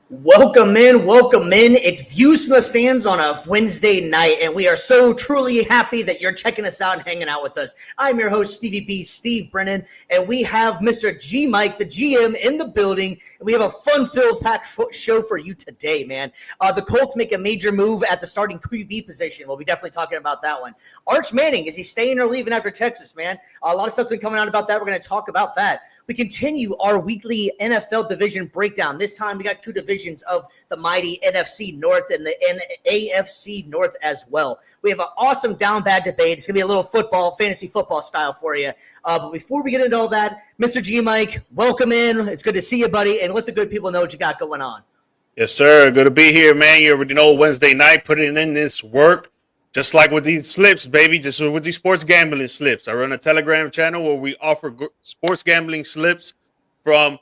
Welcome in. It's Views from the Stands on a Wednesday night, and we are so truly happy that you're checking us out and hanging out with us. I'm your host, Stevie B, Steve Brennan, and we have Mr. G Mike, the GM, in the building, and we have a fun-filled packed show for you today, man. The Colts make a major move at the starting QB position. We'll be definitely talking about that one. Arch Manning, is he staying or leaving after Texas, man? A lot of stuff's been coming out about that. We're going to talk about that. We continue our weekly NFL division breakdown. This time we got two divisions of the mighty NFC North and the AFC North as well. We have an awesome DownBad Debate. It's going to be a little fantasy football style for you. But before we get into all that, Mr. G Mike, welcome in. It's good to see you, buddy, and let the good people know what you got going on. Yes, sir. Good to be here, man. You already know Wednesday night, putting in this work. Just like with these slips, baby, just with these sports gambling slips. I run a Telegram channel where we offer sports gambling slips, from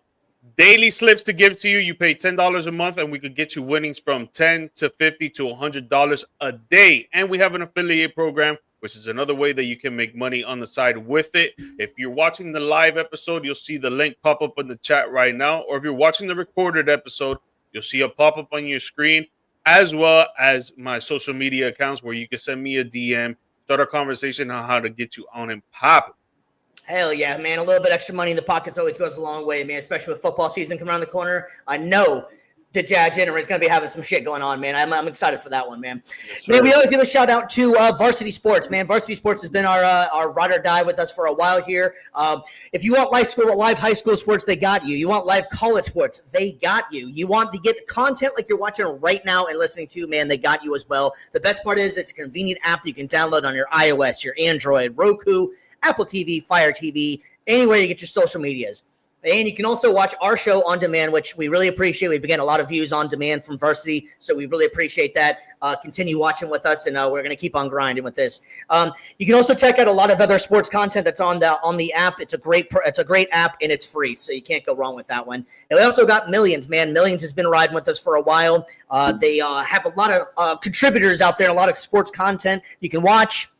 daily slips to give to you. You pay $10 a month, and we could get you winnings from $10 to $50 to $100 a day. And we have an affiliate program, which is another way that you can make money on the side with it. If you're watching the live episode, you'll see the link pop up in the chat right now. Or if you're watching the recorded episode, you'll see a pop up on your screen, as well as my social media accounts where you can send me a DM, start a conversation on how to get you on and pop. Hell yeah, man. A little bit extra money in the pockets always goes a long way, man, especially with football season coming around the corner. I know the January is going to be having some shit going on, man. I'm excited for that one, man. Yes, man, we always give a shout out to Varsity Sports, man. Varsity Sports has been our ride or die with us for a while here. If you want live high school sports, they got you. You want live college sports, they got you. You want to get content like you're watching right now and listening to, man, they got you as well. The best part is it's a convenient app that you can download on your iOS, your Android, Roku, Apple TV, Fire TV, anywhere you get your social medias. And you can also watch our show on demand, which we really appreciate. We've been getting a lot of views on demand from Varsity, so we really appreciate that. Continue watching with us, and we're going to keep on grinding with this. You can also check out a lot of other sports content that's on the app. It's a great app, and it's free, so you can't go wrong with that one. And we also got Millions, man. Millions has been riding with us for a while. They have a lot of contributors out there, a lot of sports content you can watch.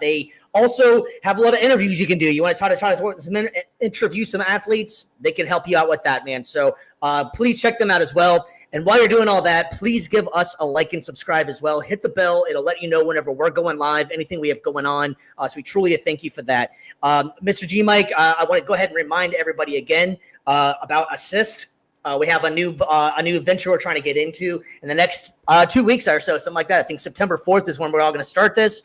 They also have a lot of interviews you can do. You want to try to interview some athletes, they can help you out with that, man. So please check them out as well. And while you're doing all that, please give us a like and subscribe as well. Hit the bell. It'll let you know whenever we're going live, anything we have going on. So we truly thank you for that. Mr. G Mike, I want to go ahead and remind everybody again about Assist. We have a new venture we're trying to get into in the next 2 weeks or so, something like that. I think September 4th is when we're all going to start this.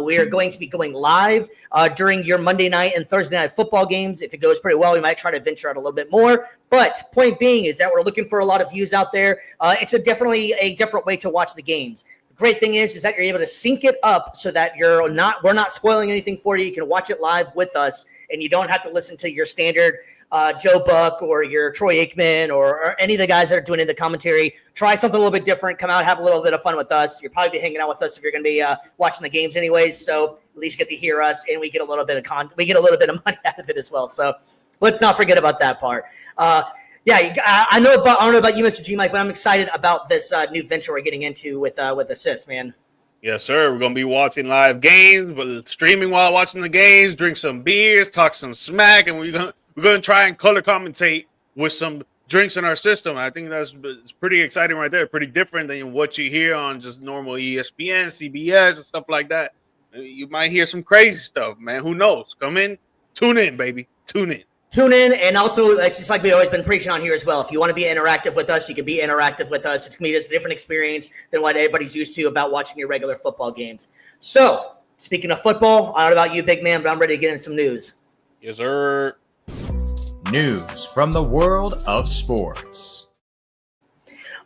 We are going to be going live during your Monday night and Thursday night football games. If it goes pretty well, we might try to venture out a little bit more. But point being is that we're looking for a lot of views out there. It's definitely a different way to watch the games. Great thing is that you're able to sync it up so that we're not spoiling anything for you. You can watch it live with us, and you don't have to listen to your standard Joe Buck or your Troy Aikman or any of the guys that are doing the commentary. Try something a little bit different. Come out, have a little bit of fun with us. You'll probably be hanging out with us if you're going to be watching the games anyways. So at least you get to hear us, and we get a little bit of money out of it as well. So let's not forget about that part. Yeah, I don't know about you, Mr. G Mike, but I'm excited about this new venture we're getting into with Assist, man. Yes, sir. We're gonna be watching live games, but streaming while watching the games, drink some beers, talk some smack, and we're gonna try and color commentate with some drinks in our system. I think it's pretty exciting right there. Pretty different than what you hear on just normal ESPN, CBS, and stuff like that. You might hear some crazy stuff, man. Who knows? Come in, tune in, baby, tune in. Tune in, and also, just like we've always been preaching on here as well, if you want to be interactive with us, you can be interactive with us. It's going to be just a different experience than what everybody's used to about watching your regular football games. So, speaking of football, I don't know about you, big man, but I'm ready to get in some news. Yes, sir. News from the world of sports.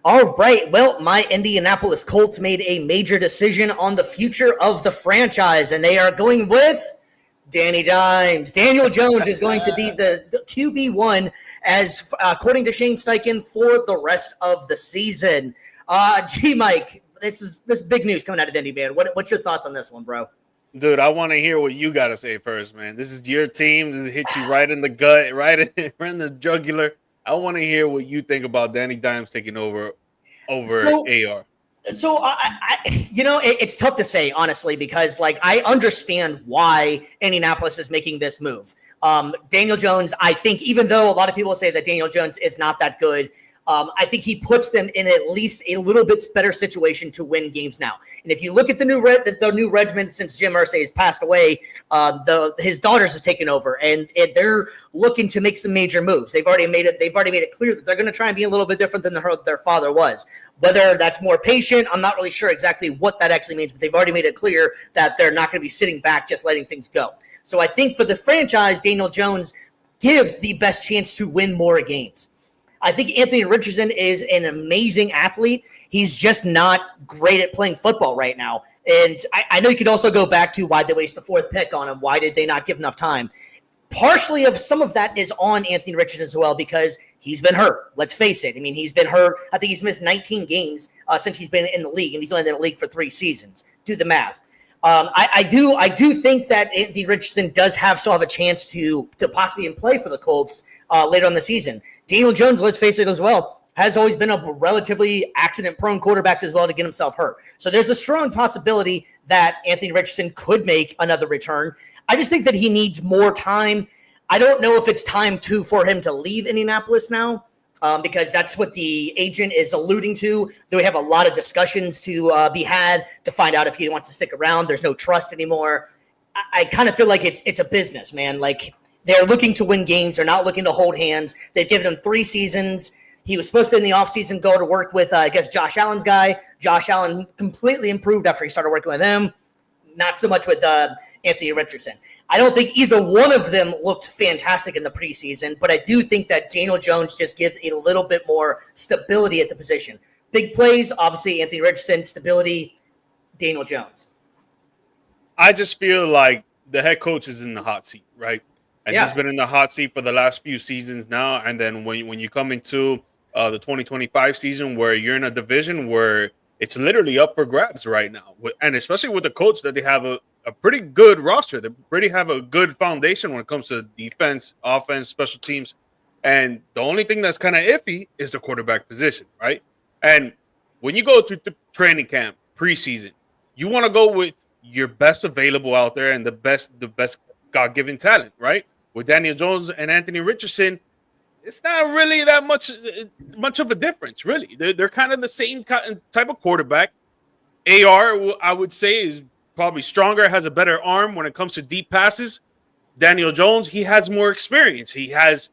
All right, well, my Indianapolis Colts made a major decision on the future of the franchise, and they are going with Danny Dimes. Daniel Jones is going to be the QB1 as according to Shane Steichen for the rest of the season. G Mike, this is big news coming out of Indy, man. What's your thoughts on this one, bro? Dude, I want to hear what you got to say first, man. This is your team. This hits you right in the gut, right in the jugular. I want to hear what you think about Danny Dimes taking over AR. So, it's tough to say, honestly, because, I understand why Indianapolis is making this move. Daniel Jones, I think, even though a lot of people say that Daniel Jones is not that good, I think he puts them in at least a little bit better situation to win games now. And if you look at the new regimen since Jim Irsay has passed away, his daughters have taken over, and they're looking to make some major moves. They've already made it clear that they're going to try and be a little bit different than their father was. Whether that's more patient, I'm not really sure exactly what that actually means, but they've already made it clear that they're not going to be sitting back just letting things go. So I think for the franchise, Daniel Jones gives the best chance to win more games. I think Anthony Richardson is an amazing athlete. He's just not great at playing football right now. And I know you could also go back to why they waste the 4th pick on him. Why did they not give enough time? Partially of some of that is on Anthony Richardson as well because he's been hurt. Let's face it. I mean, he's been hurt. I think he's missed 19 games since he's been in the league, and he's only been in the league for 3 seasons. Do the math. I do think that Anthony Richardson does still have a chance to possibly even play for the Colts later on the season. Daniel Jones, let's face it as well, has always been a relatively accident-prone quarterback as well to get himself hurt. So there's a strong possibility that Anthony Richardson could make another return. I just think that he needs more time. I don't know if it's time for him to leave Indianapolis now. Because that's what the agent is alluding to. That we have a lot of discussions to be had to find out if he wants to stick around. There's no trust anymore. I kind of feel like it's a business, man. Like they're looking to win games. They're not looking to hold hands. They've given him 3 seasons. He was supposed to, in the offseason, go to work with, Josh Allen's guy. Josh Allen completely improved after he started working with him. Not so much with Anthony Richardson. I don't think either one of them looked fantastic in the preseason, but I do think that Daniel Jones just gives a little bit more stability at the position. Big plays, obviously, Anthony Richardson, stability, Daniel Jones. I just feel like the head coach is in the hot seat, right? And he's been in the hot seat for the last few seasons now. And then when you come into the 2025 season where you're in a division where it's literally up for grabs right now. And especially with the coach that they have a pretty good roster. They pretty have a good foundation when it comes to defense, offense, special teams. And the only thing that's kind of iffy is the quarterback position, right? And when you go to the training camp, preseason, you want to go with your best available out there and the best God-given talent, right? With Daniel Jones and Anthony Richardson, it's not really that much of a difference, really. They're kind of the same type of quarterback. AR, I would say, is probably stronger, has a better arm when it comes to deep passes. Daniel Jones, he has more experience. He has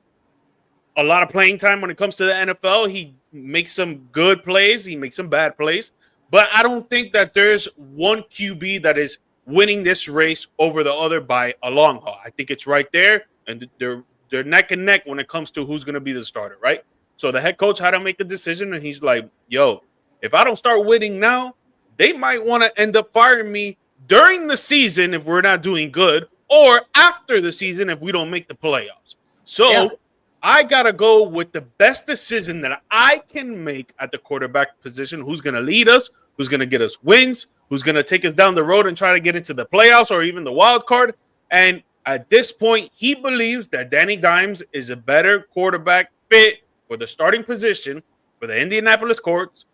a lot of playing time when it comes to the NFL. He makes some good plays. He makes some bad plays. But I don't think that there's one QB that is winning this race over the other by a long haul. I think it's right there, and they're neck and neck when it comes to who's going to be the starter, right? So the head coach had to make the decision, and he's like, yo, if I don't start winning now, they might want to end up firing me during the season if we're not doing good, or after the season if we don't make the playoffs. So I got to go with the best decision that I can make at the quarterback position. Who's going to lead us? Who's going to get us wins? Who's going to take us down the road and try to get into the playoffs or even the wild card? And at this point, he believes that Danny Dimes is a better quarterback fit for the starting position for the Indianapolis Colts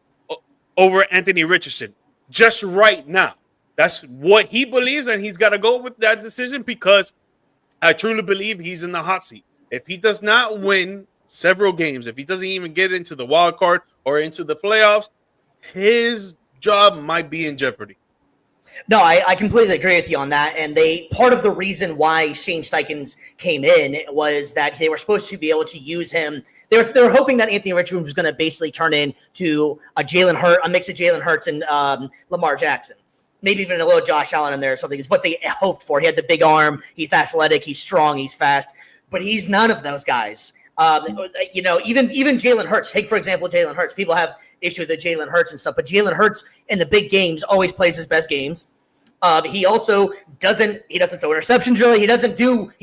over Anthony Richardson. Just right now. That's what he believes, and he's got to go with that decision because I truly believe he's in the hot seat. If he does not win several games, if he doesn't even get into the wild card or into the playoffs, his job might be in jeopardy. No, I completely agree with you on that. And part of the reason why Shane Steichen came in was that they were supposed to be able to use him. They were hoping that Anthony Richardson was going to basically turn into a mix of Jalen Hurts and Lamar Jackson. Maybe even a little Josh Allen in there or something. It's what they hoped for. He had the big arm. He's athletic. He's strong. He's fast. But he's none of those guys. Even Jalen Hurts. Take, for example, Jalen Hurts. People have issue with the Jalen Hurts and stuff, but Jalen Hurts in the big games always plays his best games. He also doesn't throw interceptions really. He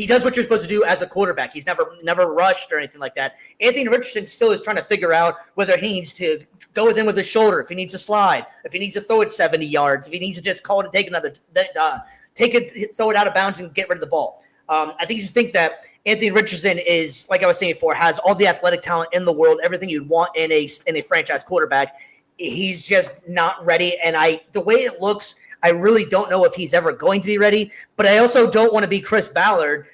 does what you're supposed to do as a quarterback. He's never rushed or anything like that. Anthony Richardson still is trying to figure out whether he needs to go within with his shoulder, if he needs to slide, if he needs to throw it 70 yards, if he needs to just call it and throw it out of bounds and get rid of the ball. I think that Anthony Richardson is, like I was saying before, has all the athletic talent in the world, everything you'd want in a franchise quarterback. He's just not ready. And the way it looks, I really don't know if he's ever going to be ready. But I also don't want to be Chris Ballard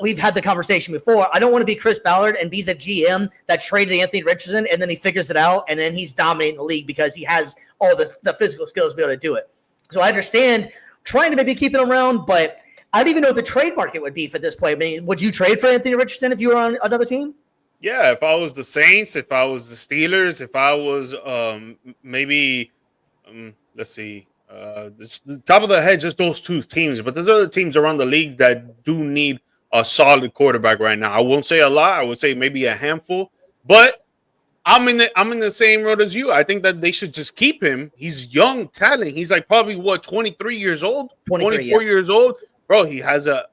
we've had the conversation before. I don't want to be Chris Ballard and be the GM that traded Anthony Richardson, and then he figures it out, and then he's dominating the league because he has all the physical skills to be able to do it. So I understand trying to maybe keep him around, but I don't even know what the trade market would be for this play. I mean, would you trade for Anthony Richardson if you were on another team? Yeah, if I was the Saints, if I was the Steelers, if I was let's see, the top of the head, just those two teams. But there's other teams around the league that do need a solid quarterback right now. I won't say a lot. I would say maybe a handful. But I'm in the same road as you. I think that they should just keep him. He's young talent. He's like probably 23 years old, 24 years old. Bro, he has a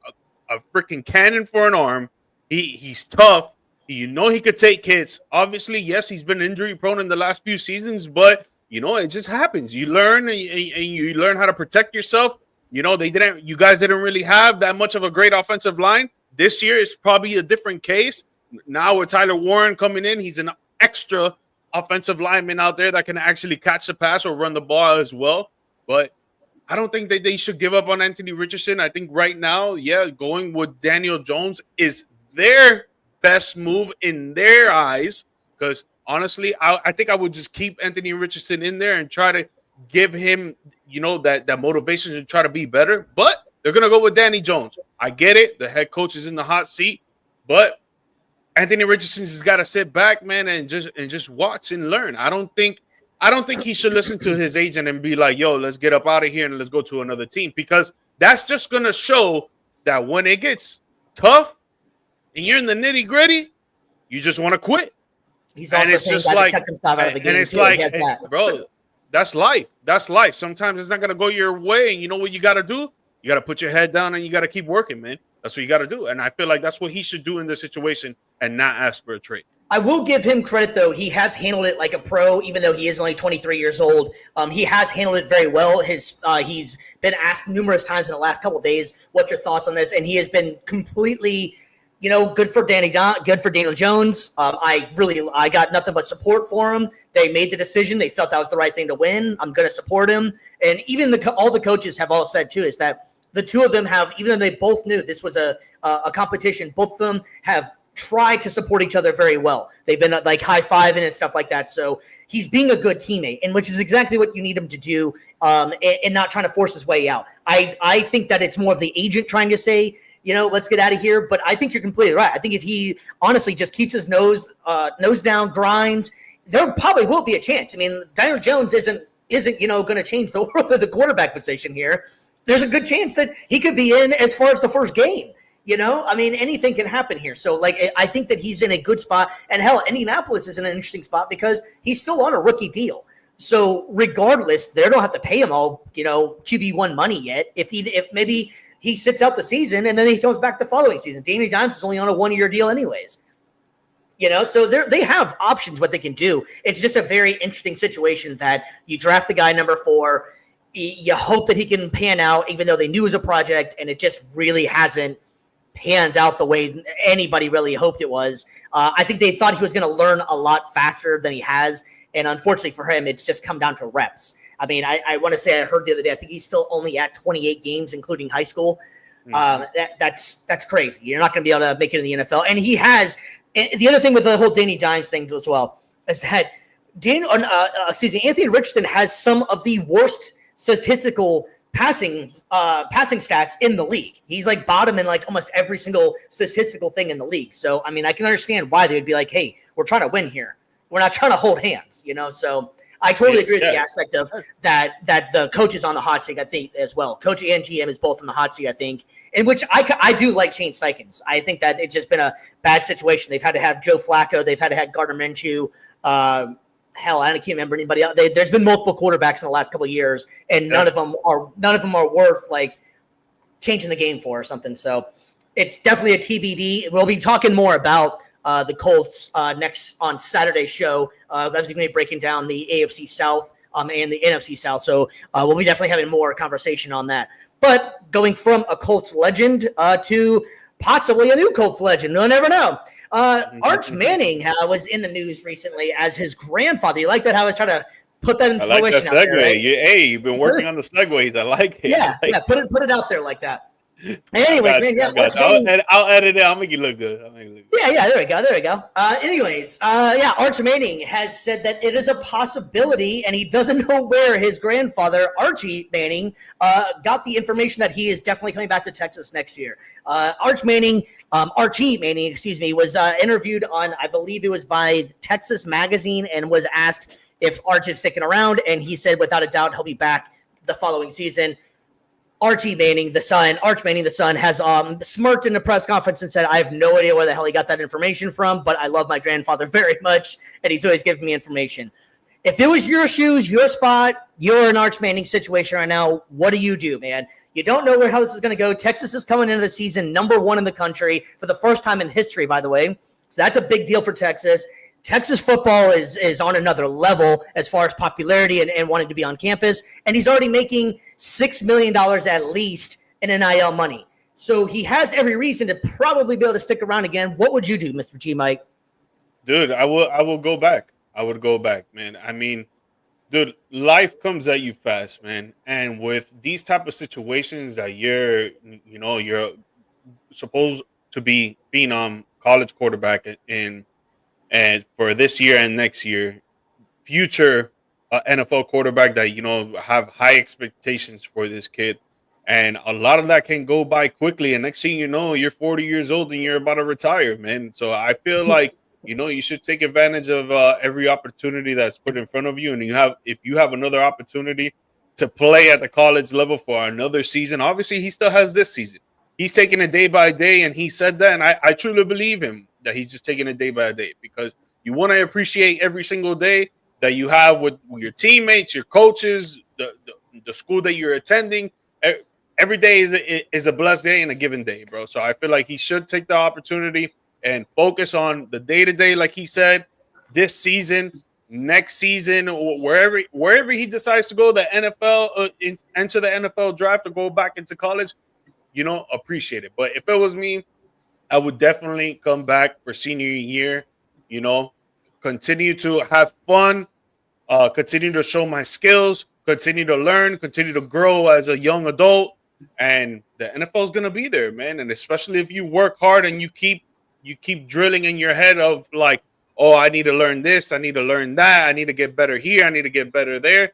freaking cannon for an arm. He's tough. You know he could take hits. Obviously, yes, he's been injury prone in the last few seasons, but you know it just happens. You learn and you learn how to protect yourself. You know you guys didn't really have that much of a great offensive line. This year is probably a different case. Now with Tyler Warren coming in, he's an extra offensive lineman out there that can actually catch the pass or run the ball as well. But I don't think that they should give up on Anthony Richardson. I think right now, going with Daniel Jones is their best move in their eyes, because honestly, I think I would just keep Anthony Richardson in there and try to give him, that motivation to try to be better. But they're gonna go with Danny Jones. I get it. The head coach is in the hot seat, but Anthony Richardson has got to sit back, man, and just watch and learn. I don't think he should listen to his agent and be like, "Yo, let's get up out of here and let's go to another team," because that's just gonna show that when it gets tough and you're in the nitty gritty, you just want to quit. He's also saying that to check himself out of the game. And it's bro, that's life. That's life. Sometimes it's not going to go your way. And you know what you got to do? You got to put your head down and you got to keep working, man. That's what you got to do. And I feel like that's what he should do in this situation and not ask for a trade. I will give him credit, though. He has handled it like a pro, even though he is only 23 years old. He has handled it very well. He's been asked numerous times in the last couple of days, what's your thoughts on this? And he has been completely – good for Daniel Jones. I got nothing but support for him. They made the decision. They felt that was the right thing to win. I'm going to support him. And even all the coaches have all said, too, is that the two of them have, even though they both knew this was a competition, both of them have tried to support each other very well. They've been like high-fiving and stuff like that. So he's being a good teammate, and which is exactly what you need him to do, and not trying to force his way out. I think that it's more of the agent trying to say, let's get out of here. But I think you're completely right. I think if he honestly just keeps his nose down, grinds, there probably will be a chance. I mean, Daniel Jones isn't going to change the world of the quarterback position here. There's a good chance that he could be in as far as the first game. I mean, anything can happen here. So, I think that he's in a good spot. And hell, Indianapolis is in an interesting spot because he's still on a rookie deal. So, regardless, they don't have to pay him all, QB1 money yet. If maybe he sits out the season and then he comes back the following season. Danny Dimes is only on a 1-year deal anyways. So they have options what they can do. It's just a very interesting situation that you draft the guy number 4. You hope that he can pan out, even though they knew it was a project, and it just really hasn't panned out the way anybody really hoped it was. I think they thought he was going to learn a lot faster than he has. And unfortunately for him, it's just come down to reps. I mean, I want to say I heard the other day, I think he's still only at 28 games, including high school. That's crazy. You're not going to be able to make it in the NFL. And he has – and the other thing with the whole Danny Dimes thing as well is that Anthony Richardson has some of the worst statistical passing stats in the league. He's like bottom in like almost every single statistical thing in the league. So, I mean, I can understand why they would be like, hey, we're trying to win here. We're not trying to hold hands, So I totally agree with the aspect of that the coach is on the hot seat, I think, as well. Coach and GM is both on the hot seat, I think, in which I do like Shane Steichens. I think that it's just been a bad situation. They've had to have Joe Flacco. They've had to have Gardner Minshew. Hell, I can't remember anybody else. There's been multiple quarterbacks in the last couple of years, and none of them are worth like changing the game for or something. So it's definitely a TBD. We'll be talking more about the Colts next on Saturday's show. I was going to be breaking down the AFC South and the NFC South. So we'll be definitely having more conversation on that. But going from a Colts legend to possibly a new Colts legend, we'll never know. Arch Manning was in the news recently as his grandfather. You like that? How I was trying to put that in fruition. I like that segue. There, right? You've been working on the segues. I like it. Yeah, put it out there like that. Anyways, man, yeah, I'll edit it. I'll make it look good. Yeah, there we go. Arch Manning has said that it is a possibility, and he doesn't know where his grandfather, Archie Manning, got the information that he is definitely coming back to Texas next year. Archie Manning, was interviewed on, I believe it was by Texas Magazine, and was asked if Arch is sticking around, and he said without a doubt he'll be back the following season. Arch Manning, the son, has smirked in the press conference and said, I have no idea where the hell he got that information from, but I love my grandfather very much, and he's always giving me information. If it was your shoes, your spot, you're in Arch Manning situation right now, what do you do, man? You don't know how this is going to go. Texas is coming into the season number 1 in the country for the first time in history, by the way. So that's a big deal for Texas. Texas football is on another level as far as popularity and wanting to be on campus. And he's already making $6 million at least in NIL money. So he has every reason to probably be able to stick around again. What would you do, Mr. G. Mike? Dude, I will go back. I would go back, man. I mean, dude, life comes at you fast, man. And with these type of situations that you're supposed to be phenom college quarterback and for this year and next year, future NFL quarterback that, have high expectations for this kid. And a lot of that can go by quickly. And next thing you know, you're 40 years old and you're about to retire, man. So I feel like, you should take advantage of every opportunity that's put in front of you. And if you have another opportunity to play at the college level for another season, obviously he still has this season. He's taking it day by day. And he said that, and I truly believe him, that he's just taking it day by day, because you want to appreciate every single day that you have with your teammates, your coaches, the school that you're attending. Every day is a blessed day and a given day, bro. So I feel like he should take the opportunity and focus on the day-to-day, like he said, this season, next season, or wherever he decides to go, the NFL, enter the NFL draft or go back into college, appreciate it. But if it was me, I would definitely come back for senior year, continue to have fun, continue to show my skills, continue to learn, continue to grow as a young adult. And the NFL is going to be there, man. And especially if you work hard and you keep drilling in your head of like, oh, I need to learn this, I need to learn that, I need to get better here, I need to get better there.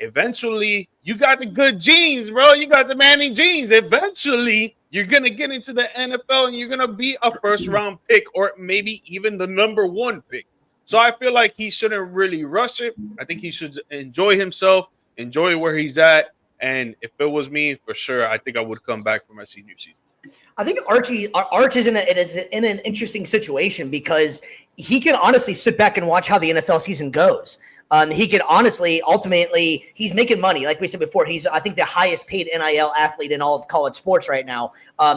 Eventually, you got the good genes, bro. You got the Manning genes. Eventually, you're going to get into the NFL and you're going to be a first-round pick or maybe even the number 1 pick. So I feel like he shouldn't really rush it. I think he should enjoy himself, enjoy where he's at. And if it was me, for sure, I think I would come back for my senior season. I think Arch is in an interesting situation because he can honestly sit back and watch how the NFL season goes. He could honestly, ultimately, he's making money. Like we said before, he's, I think, the highest paid NIL athlete in all of college sports right now.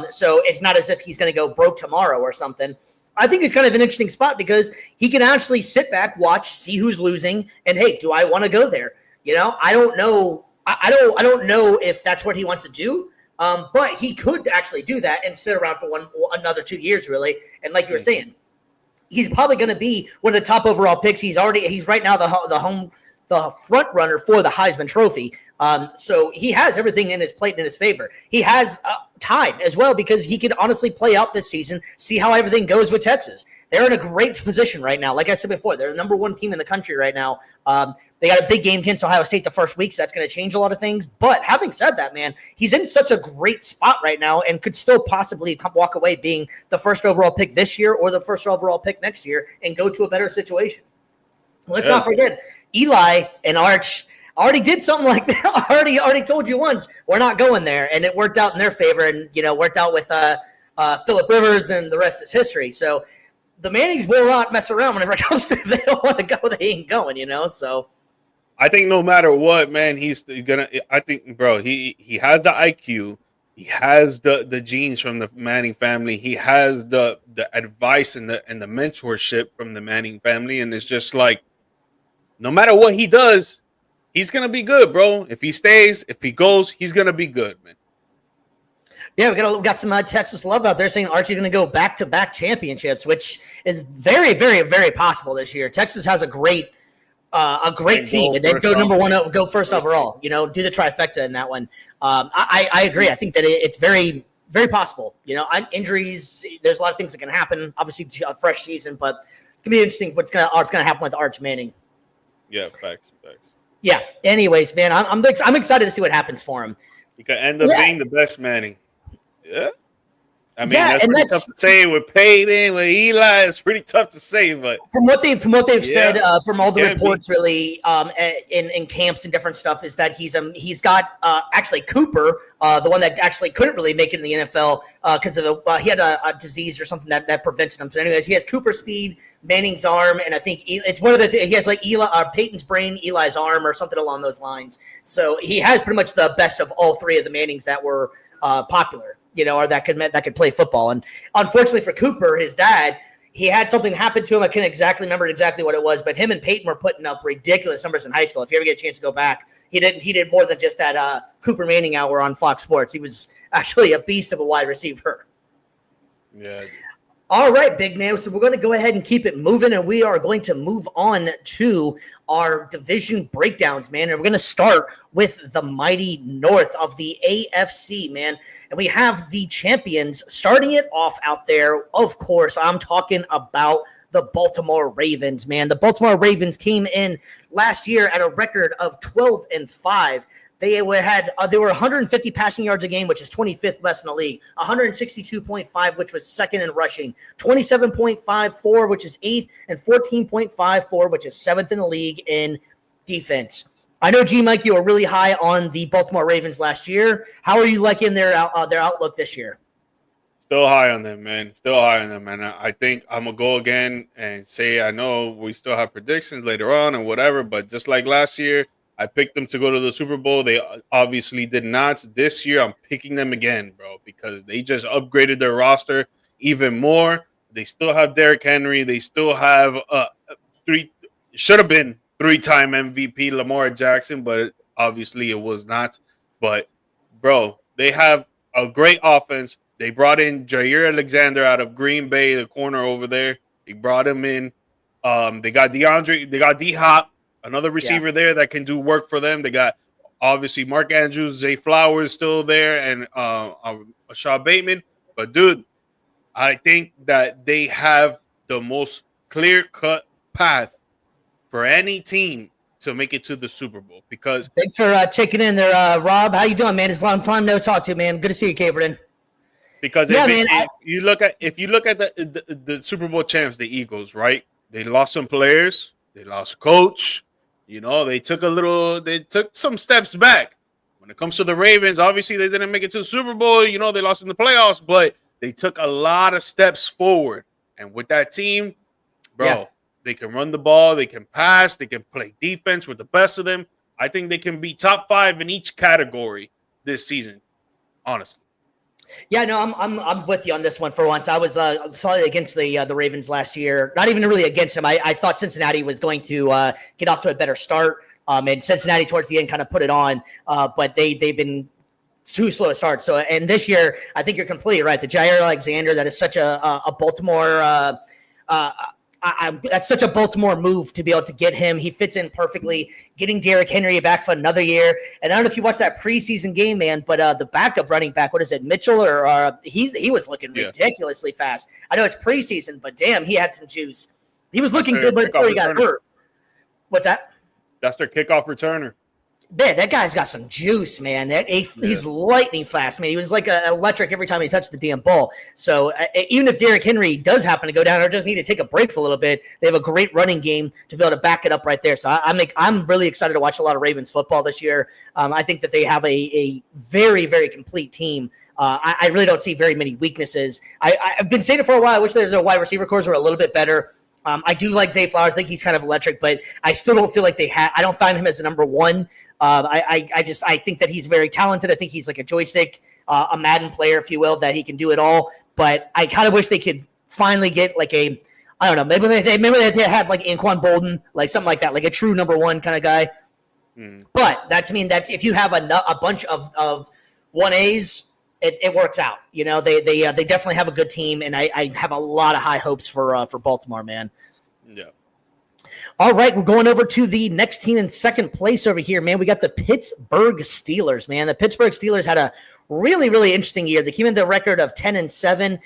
So it's not as if he's going to go broke tomorrow or something. I think it's kind of an interesting spot because he can actually sit back, watch, see who's losing, and hey, do I want to go there? I don't know. I don't know if that's what he wants to do. But he could actually do that and sit around for another 2 years, really. And like you were saying, he's probably going to be one of the top overall picks. He's right now the front runner for the Heisman Trophy. So he has everything in his plate in his favor. He has time as well because he could honestly play out this season, see how everything goes with Texas. They're in a great position right now. Like I said before, they're the number 1 team in the country right now. They got a big game against Ohio State the first week, so that's going to change a lot of things. But having said that, man, he's in such a great spot right now and could still possibly walk away being the first overall pick this year or the first overall pick next year and go to a better situation. Let's not forget, Eli and Arch already did something like that. already told you once, we're not going there. And it worked out in their favor and, worked out with Phillip Rivers and the rest is history. So the Mannings will not mess around whenever it comes to if they don't want to go, they ain't going, so. I think no matter what, man, he's gonna. I think, bro, he has the IQ, he has the genes from the Manning family, he has the advice and the mentorship from the Manning family, and it's just like, no matter what he does, he's gonna be good, bro. If he stays, if he goes, he's gonna be good, man. Yeah, we got some Texas love out there saying Archie's going to go back-to-back championships, which is very, very, very possible this year. Texas has a great team, and they go number 1, go first overall. Do the trifecta in that one. I agree. I think that it's very, very possible. Injuries. There's a lot of things that can happen. Obviously, a fresh season, but it's gonna be interesting what's gonna happen with Arch Manning. Yeah, facts. Yeah. Anyways, man, I'm excited to see what happens for him. He could end up being the best Manning. Yeah. I mean, that's tough to say with Peyton, with Eli. It's pretty tough to say, but from what they've said, from all the reports, really, in camps and different stuff, is that he's got actually Cooper, the one that actually couldn't really make it in the NFL because of he had a disease or something that prevented him. So, anyways, he has Cooper's speed, Manning's arm, and I think it's one of those. He has like Peyton's brain, Eli's arm, or something along those lines. So he has pretty much the best of all three of the Mannings that were popular. Or that could play football. And unfortunately for Cooper, his dad, he had something happen to him. I can't exactly remember what it was, but him and Peyton were putting up ridiculous numbers in high school. If you ever get a chance to go back, he did more than just that Cooper Manning hour on Fox Sports. He was actually a beast of a wide receiver. Yeah. All right, big man. So we're going to go ahead and keep it moving, and we are going to move on to our division breakdowns, man. And we're going to start with the mighty North of the AFC, man. And we have the champions starting it off out there. Of course, I'm talking about the Baltimore Ravens, man. The Baltimore Ravens came in last year at a record of 12-5. They were 150 passing yards a game, which is 25th best in the league. 162.5, which was second in rushing. 27.54, which is 8th, and 14.54, which is 7th in the league in defense. I know, G-Mike, you were really high on the Baltimore Ravens last year. How are you liking their outlook this year? Still high on them, man. And I think I'm going to go again and say I know we still have predictions later on and whatever, but just like last year, I picked them to go to the Super Bowl. They obviously did not. This year, I'm picking them again, bro, because they just upgraded their roster even more. They still have Derrick Henry. They still have should have been three-time MVP Lamar Jackson, but obviously it was not. But, bro, they have a great offense. They brought in Jair Alexander out of Green Bay, the corner over there. They brought him in. They got D-Hop. Another receiver there that can do work for them. They got, obviously, Mark Andrews, Zay Flowers still there, and Rashad Bateman. But, dude, I think that they have the most clear-cut path for any team to make it to the Super Bowl. Because thanks for checking in there, Rob. How you doing, man? It's a long time no talk to, man. Good to see you, Caperton. Because if you look at the Super Bowl champs, the Eagles, right? They lost some players. They lost a coach. They took some steps back. When it comes to the Ravens, obviously they didn't make it to the Super Bowl. They lost in the playoffs, but they took a lot of steps forward. And with that team, bro, they can run the ball, they can pass, they can play defense with the best of them. I think they can be top 5 in each category this season, honestly. Yeah, no, I'm with you on this one for once. I was solid against the Ravens last year. Not even really against them. I thought Cincinnati was going to get off to a better start, and Cincinnati towards the end kind of put it on, but they've been too slow to start. So, and this year, I think you're completely right. The Jair Alexander, that is such a Baltimore. That's such a Baltimore move to be able to get him. He fits in perfectly. Getting Derrick Henry back for another year. And I don't know if you watched that preseason game, man, but the backup running back, what is it, Mitchell? He was looking ridiculously fast. I know it's preseason, but damn, he had some juice. He was looking good before he got hurt. What's that? That's their kickoff returner. Man, that guy's got some juice, man. He's lightning fast, man. He was like electric every time he touched the damn ball. So even if Derrick Henry does happen to go down or just need to take a break for a little bit, they have a great running game to be able to back it up right there. So I'm really excited to watch a lot of Ravens football this year. I think that they have a very, very complete team. I really don't see very many weaknesses. I've been saying it for a while. I wish their wide receiver cores were a little bit better. I do like Zay Flowers. I think he's kind of electric, but I still don't feel like I don't find him as a number one. I think that he's very talented. I think he's like a joystick, a Madden player, if you will, that he can do it all. But I kind of wish they could finally get like I don't know, maybe they had like Anquan Bolden, like something like that, like a true number one kind of guy. But that's if you have a bunch of 1As, it works out. They definitely have a good team, and I have a lot of high hopes for Baltimore, man. Yeah. All right, we're going over to the next team in second place over here, man. We got the Pittsburgh Steelers, man. The Pittsburgh Steelers had a really, really interesting year. They came in the record of 10-7.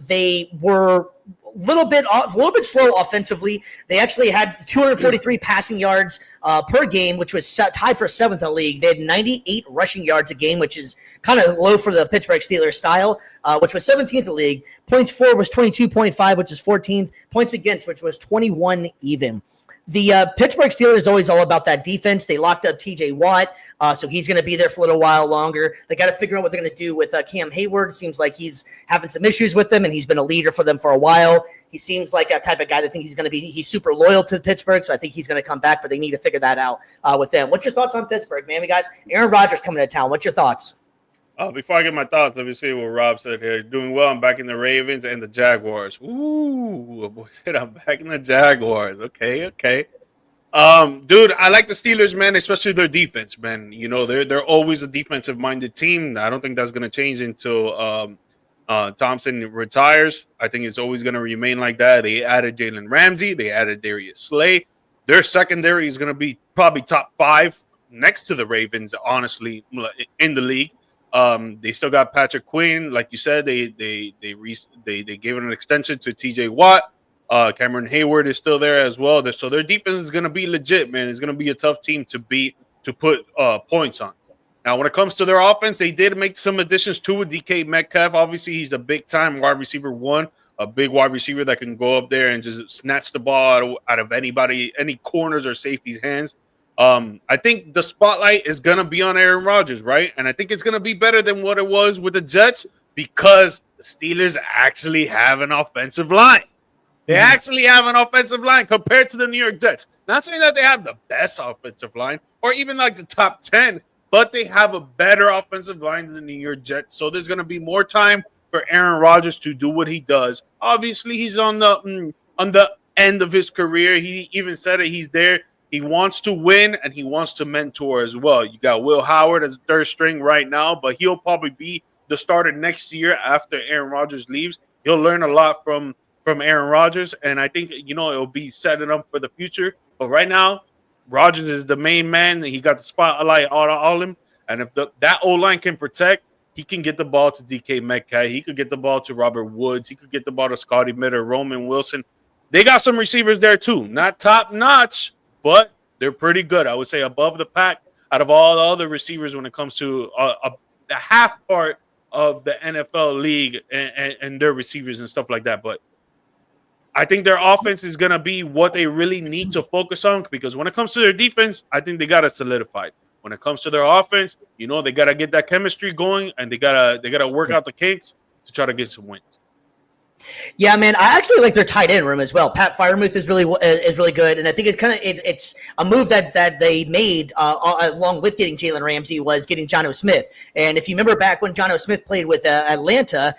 They were a little bit slow offensively. They actually had 243 passing yards per game, which was tied for seventh in the league. They had 98 rushing yards a game, which is kind of low for the Pittsburgh Steelers style, which was 17th in the league. Points for was 22.5, which is 14th. Points against, which was 21 even. The Pittsburgh Steelers is always all about that defense. They locked up TJ Watt, so he's going to be there for a little while longer. They got to figure out what they're going to do with Cam Hayward. Seems like he's having some issues with them, and he's been a leader for them for a while. He seems like a type of guy that thinks he's super loyal to Pittsburgh, so I think he's going to come back, but they need to figure that out with them. What's your thoughts on Pittsburgh, man? We got Aaron Rodgers coming to town. What's your thoughts? Before I get my thoughts, let me see what Rob said here. Doing well. I'm back in the Ravens and the Jaguars. Ooh, a boy said I'm back in the Jaguars. Okay. Dude, I like the Steelers, man, especially their defense, man. You know, they're always a defensive-minded team. I don't think that's going to change until Thompson retires. I think it's always going to remain like that. They added Jalen Ramsey. They added Darius Slay. Their secondary is going to be probably top 5 next to the Ravens, honestly, in the league. They still got Patrick Quinn, like you said. They gave an extension to TJ Watt. Cameron Hayward is still there as well. So their defense is going to be legit, man. It's going to be a tough team to beat, to put points on. Now, when it comes to their offense, they did make some additions to it. DK Metcalf, obviously, he's a big-time wide receiver one, a big wide receiver that can go up there and just snatch the ball out of anybody, any corners or safety's hands. I think the spotlight is going to be on Aaron Rodgers, right? And I think it's going to be better than what it was with the Jets because the Steelers actually have an offensive line. They actually have an offensive line compared to the New York Jets. Not saying that they have the best offensive line or even like the top 10, but they have a better offensive line than the New York Jets. So there's going to be more time for Aaron Rodgers to do what he does. Obviously, he's on the end of his career. He even said it. He's there. He wants to win, and he wants to mentor as well. You got Will Howard as third string right now, but he'll probably be the starter next year after Aaron Rodgers leaves. He'll learn a lot from Aaron Rodgers, and I think, it'll be setting up for the future. But right now, Rodgers is the main man. He got the spotlight all him, and if that O-line can protect, he can get the ball to DK Metcalf. He could get the ball to Robert Woods. He could get the ball to Scotty Miller, Roman Wilson. They got some receivers there too. Not top-notch, but they're pretty good. I would say above the pack out of all the other receivers when it comes to the half part of the NFL league and their receivers and stuff like that. But I think their offense is going to be what they really need to focus on because when it comes to their defense, I think they got to solidify. When it comes to their offense, they got to get that chemistry going and they got to work out the kinks to try to get some wins. Yeah, man, I actually like their tight end room as well. Pat Freiermuth is really good, and I think it's a move that they made along with getting Jalen Ramsey was getting Jonnu Smith. And if you remember back when Jonnu Smith played with Atlanta,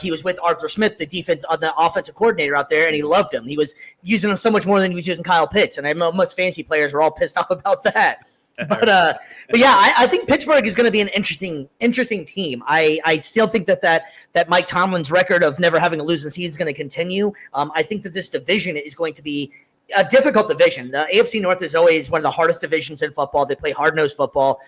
he was with Arthur Smith, the offensive coordinator out there, and he loved him. He was using him so much more than he was using Kyle Pitts, and I know most fantasy players were all pissed off about that. But yeah, I think Pittsburgh is going to be an interesting team. I still think that Mike Tomlin's record of never having a losing season is going to continue. I think that this division is going to be a difficult division. The AFC North is always one of the hardest divisions in football. They play hard-nosed football.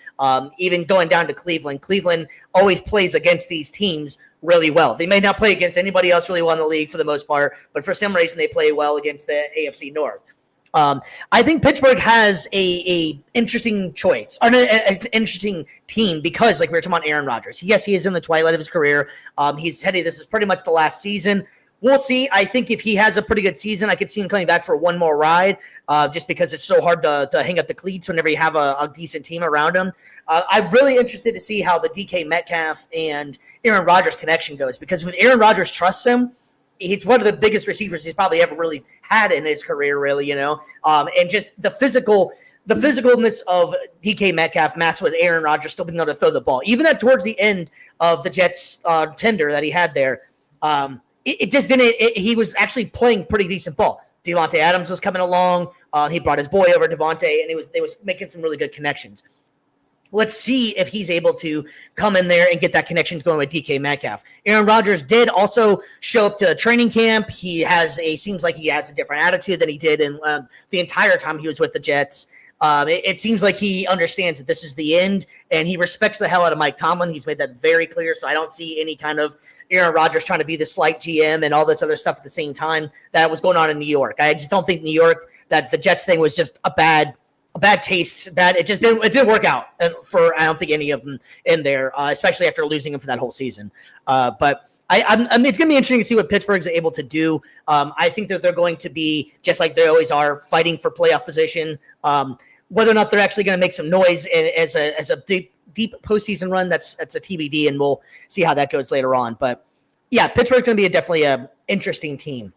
Even going down to Cleveland, Cleveland always plays against these teams really well. They may not play against anybody else really well in the league for the most part, but for some reason they play well against the AFC North. I think Pittsburgh has a interesting choice, or an interesting team because, like we were talking about Aaron Rodgers. Yes, he is in the twilight of his career. He's headed. This is pretty much the last season. We'll see. I think if he has a pretty good season, I could see him coming back for one more ride, just because it's so hard to hang up the cleats whenever you have a decent team around him. I'm really interested to see how the DK Metcalf and Aaron Rodgers connection goes because if Aaron Rodgers trusts him, he's one of the biggest receivers he's probably ever really had in his career, really, and just the physicalness of DK Metcalf matched with Aaron Rodgers still being able to throw the ball. Even towards the end of the Jets tender that he had there, it just didn't. He was actually playing pretty decent ball. Devontae Adams was coming along. He brought his boy over, Devontae, and they was making some really good connections. Let's see if he's able to come in there and get that connection going with DK Metcalf. Aaron Rodgers did also show up to training camp. Seems like he has a different attitude than he did in the entire time he was with the Jets. It seems like he understands that this is the end, and he respects the hell out of Mike Tomlin. He's made that very clear, so I don't see any kind of Aaron Rodgers trying to be the slight GM and all this other stuff at the same time that was going on in New York. I just don't think New York, that the Jets thing was just a bad taste. It didn't work out for, I don't think, any of them in there, especially after losing him for that whole season. But I mean, it's going to be interesting to see what Pittsburgh's able to do. I think that they're going to be, just like they always are, fighting for playoff position. Whether or not they're actually going to make some noise as a deep postseason run, that's a TBD, and we'll see how that goes later on. But yeah, Pittsburgh's going to be definitely an interesting team.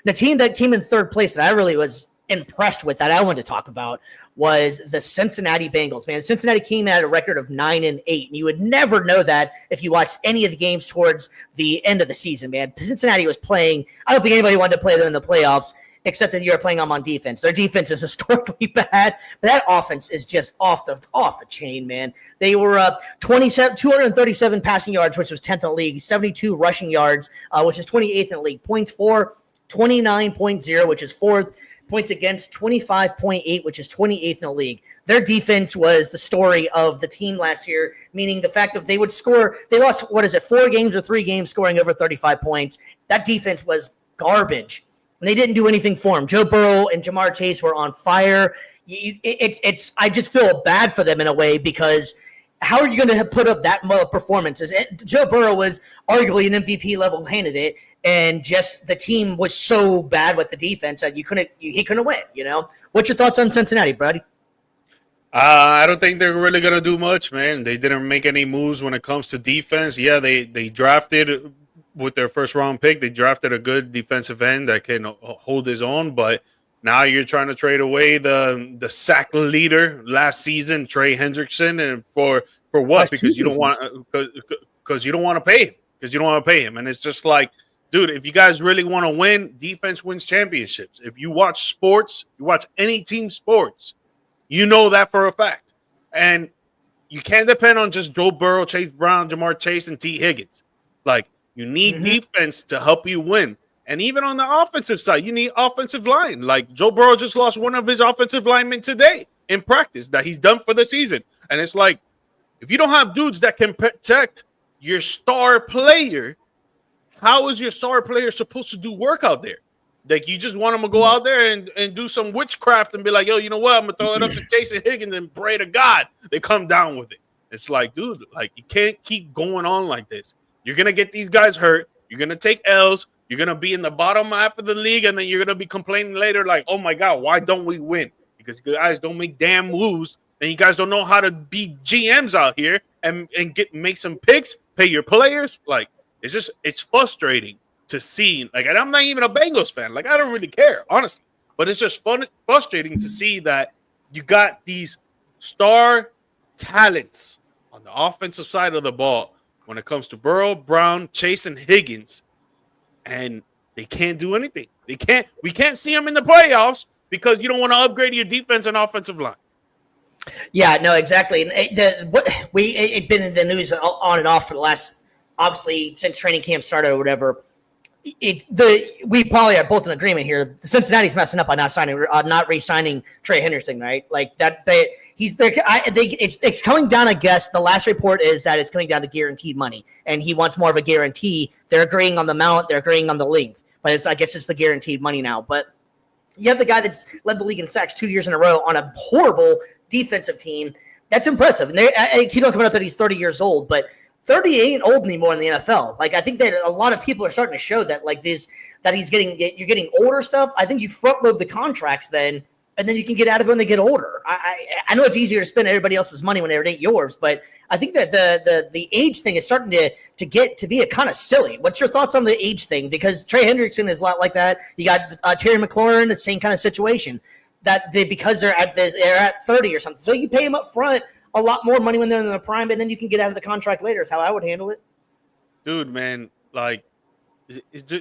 The team that came in third place that I really was impressed with, that I wanted to talk about, was the Cincinnati Bengals. Man, Cincinnati came at a record of 9-8, and you would never know that if you watched any of the games towards the end of the season. Man, Cincinnati was playing. I don't think anybody wanted to play them in the playoffs, except that you were playing them on defense. Their defense is historically bad, but that offense is just off the chain, man. They were 237 passing yards, which was 10th in the league, 72 rushing yards, which is 28th in the league, points for 29.0, which is 4th. Points against 25.8, which is 28th in the league. Their defense was the story of the team last year, meaning the fact that they would score. They lost, 4 games or 3 games scoring over 35 points. That defense was garbage, and they didn't do anything for them. Joe Burrow and Jamar Chase were on fire. I just feel bad for them in a way, because how are you going to put up that performances? Joe Burrow was arguably an MVP level candidate, and just the team was so bad with the defense that he couldn't win. You know, what's your thoughts on Cincinnati, Brady? I don't think they're really gonna do much, man. They didn't make any moves when it comes to defense. Yeah, they drafted with their first round pick. They drafted a good defensive end that can hold his own, but now you're trying to trade away the sack leader last season, Trey Hendrickson, and for what? Because you don't want to pay him. Because you don't want to pay him, and it's just like, dude, if you guys really want to win, defense wins championships. If you watch sports, you watch any team sports, you know that for a fact. And you can't depend on just Joe Burrow, Chase Brown, Jamar Chase, and T. Higgins. Like, you need defense to help you win. And even on the offensive side, you need offensive line. Like, Joe Burrow just lost one of his offensive linemen today in practice that he's done for the season. And it's like, if you don't have dudes that can protect your star player, how is your star player supposed to do work out there? Like, you just want them to go out there and do some witchcraft and be like, yo, you know what? I'm going to throw it up to Jason Higgins and pray to God they come down with it. It's like, dude, like, you can't keep going on like this. You're going to get these guys hurt. You're going to take L's. You're going to be in the bottom half of the league, and then you're going to be complaining later like, oh, my God, why don't we win? Because you guys don't make damn moves, and you guys don't know how to be GMs out here and make some picks, pay your players. Like, it's frustrating to see. Like, and I'm not even a Bengals fan. Like, I don't really care, honestly. But it's just frustrating to see that you got these star talents on the offensive side of the ball when it comes to Burrow, Brown, Chase, and Higgins, and they can't do anything. We can't see them in the playoffs because you don't want to upgrade your defense and offensive line. Yeah, no, exactly. And it's been in the news on and off for the last, obviously, since training camp started or whatever. We probably are both in agreement here. Cincinnati's messing up on not re-signing Trey Henderson, right? Like that. It's coming down. I guess the last report is that it's coming down to guaranteed money, and he wants more of a guarantee. They're agreeing on the amount. They're agreeing on the length, but I guess it's the guaranteed money now. But you have the guy that's led the league in sacks 2 years in a row on a horrible defensive team. That's impressive. And I keep on coming up that he's 30 years old, but 30 ain't old anymore in the NFL. Like, I think that a lot of people are starting to show that, like, you're getting older stuff. I think you front load the contracts then, and then you can get out of it when they get older. I know it's easier to spend everybody else's money when it ain't yours, but I think that the age thing is starting to get to be a kind of silly. What's your thoughts on the age thing? Because Trey Hendrickson is a lot like that. You got Terry McLaurin, the same kind of situation. Because they're at 30 or something. So you pay them up front a lot more money when they're in the prime, and then you can get out of the contract later. Is how I would handle it. Dude, man, like,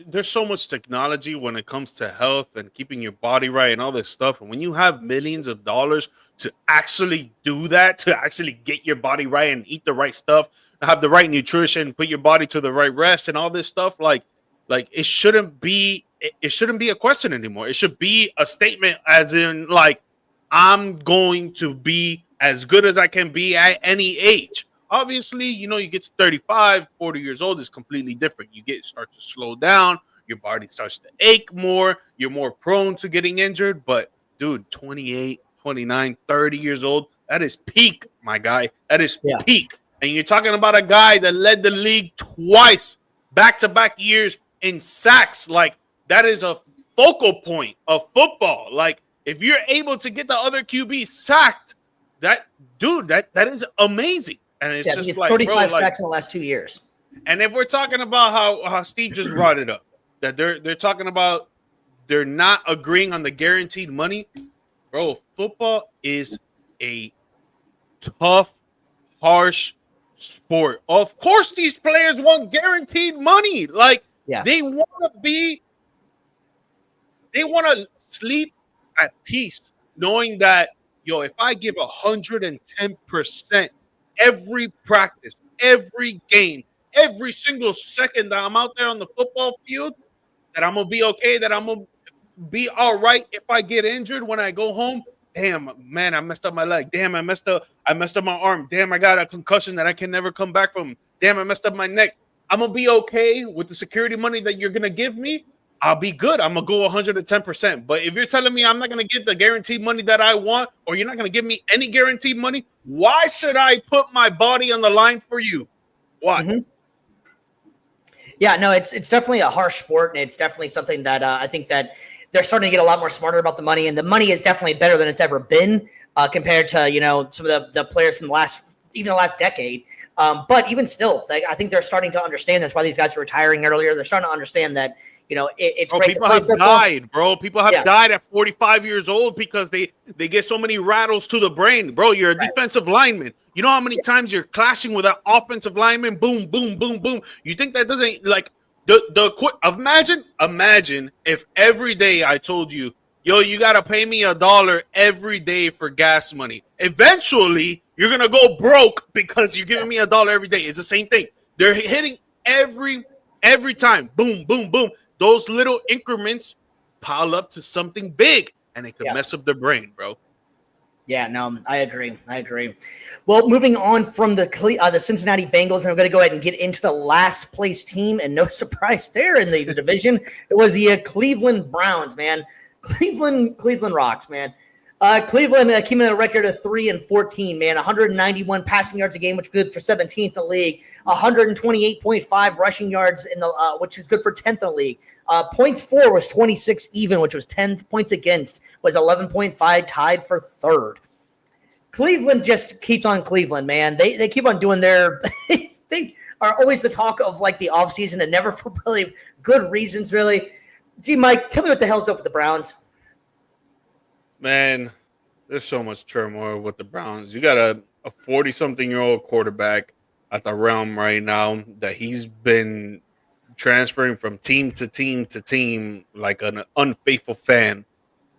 there's so much technology when it comes to health and keeping your body right and all this stuff. And when you have millions of dollars to actually do that, to actually get your body right and eat the right stuff, have the right nutrition, put your body to the right rest and all this stuff, like it shouldn't be a question anymore. It should be a statement, as in, like, I'm going to be as good as I can be at any age. Obviously, you get to 35, 40 years old is completely different. Start to slow down. Your body starts to ache more. You're more prone to getting injured. But, dude, 28, 29, 30 years old, that is peak, my guy. That is peak. And you're talking about a guy that led the league twice, back-to-back years in sacks. Like, that is a focal point of football. Like, if you're able to get the other QB sacked, that is amazing. And it's just like 35 sacks in the last 2 years. And if we're talking about how Steve just brought it up, that they're talking about they're not agreeing on the guaranteed money, bro. Football is a tough, harsh sport. Of course, these players want guaranteed money. Like, they want to sleep at peace, knowing that, if I give 110% every practice, every game, every single second that I'm out there on the football field, that I'm going to be okay, that I'm going to be all right if I get injured when I go home. Damn, man, I messed up my leg. Damn, I messed up my arm. Damn, I got a concussion that I can never come back from. Damn, I messed up my neck. I'm going to be okay with the security money that you're going to give me. I'll be good. I'm going to go 110%. But if you're telling me I'm not going to get the guaranteed money that I want, or you're not going to give me any guaranteed money, why should I put my body on the line for you? Why? Mm-hmm. Yeah, no, it's definitely a harsh sport, and it's definitely something that I think that they're starting to get a lot more smarter about the money, and the money is definitely better than it's ever been compared to, some of the players from the last decade. But even still, I think they're starting to understand. That's why these guys are retiring earlier. They're starting to understand that, it's great. People have died, bro. People have died at 45 years old because they get so many rattles to the brain, bro. You're a defensive lineman. You know how many times you're clashing with an offensive lineman? Boom, boom, boom, boom. You think that doesn't, like, imagine if every day I told you, you got to pay me $1 every day for gas money. Eventually, you're going to go broke because you're giving me $1 every day. It's the same thing. They're hitting every time. Boom, boom, boom. Those little increments pile up to something big, and it could mess up the brain, bro. Yeah, no, I agree. Well, moving on from the Cincinnati Bengals, and we're going to go ahead and get into the last place team, and no surprise there in the division. It was the Cleveland Browns, man. Cleveland rocks, man. Cleveland came in a record of 3-14, man. 191 passing yards a game, which is good for 17th in the league. 128.5 rushing yards which is good for 10th in the league. Points for was 26 even, which was 10 points against, was 11.5 tied for third. Cleveland just keeps on Cleveland, man. They keep on doing their they are always the talk of, like, the offseason, and never for really good reasons, really. Gee, Mike, tell me what the hell's up with the Browns. Man, there's so much turmoil with the Browns. You got a 40-something-year-old quarterback at the realm right now that he's been transferring from team to team to team like an unfaithful fan.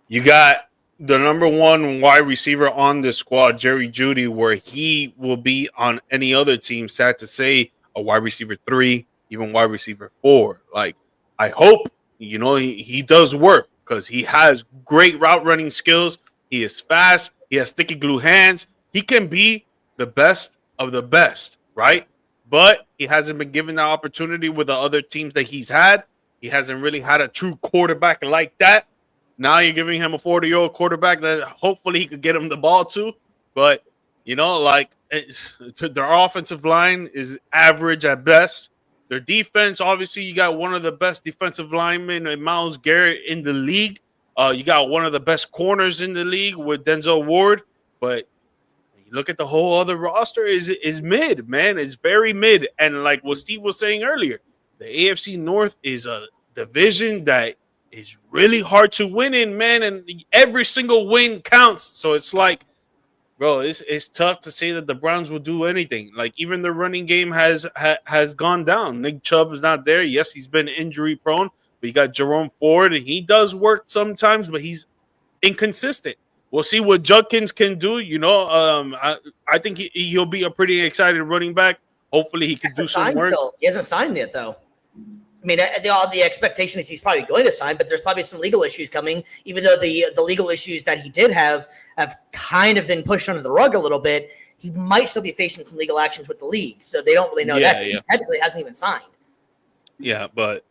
You got the number one wide receiver on this squad, Jerry Jeudy, where he will be on any other team, sad to say, a wide receiver 3, even wide receiver 4. Like, I hope, he does work, because he has great route running skills. He is fast. He has sticky glue hands. He can be the best of the best, right? But he hasn't been given the opportunity with the other teams that he's had. He hasn't really had a true quarterback like that. Now you're giving him a 40-year-old quarterback that hopefully he could get him the ball to. But, their offensive line is average at best. Their defense, obviously, you got one of the best defensive linemen in Myles Garrett in the league. You got one of the best corners in the league with Denzel Ward. But you look at the whole other roster is mid, man. It's very mid. And like what Steve was saying earlier, the AFC North is a division that is really hard to win in, man. And every single win counts. So it's like, bro, it's tough to say that the Browns will do anything. Like even the running game has gone down. Nick Chubb is not there. Yes, he's been injury prone, but you got Jerome Ford, and he does work sometimes, but he's inconsistent. We'll see what Judkins can do. I think he'll be a pretty excited running back. Hopefully, he can do some work. He hasn't signed yet, though. I mean, the expectation is he's probably going to sign, but there's probably some legal issues coming. Even though the legal issues that he did have kind of been pushed under the rug a little bit, he might still be facing some legal actions with the league. So they don't really know that. He technically hasn't even signed. Yeah, but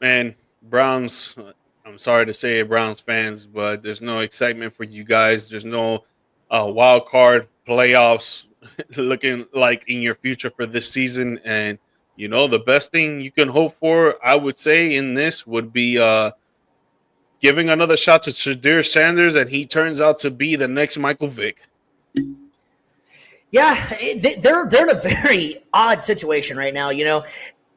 man, Browns. I'm sorry to say it, Browns fans, but there's no excitement for you guys. There's no wild card playoffs looking like in your future for this season. And, the best thing you can hope for, I would say, in this would be giving another shot to Shadir Sanders, and he turns out to be the next Michael Vick. Yeah, they're in a very odd situation right now,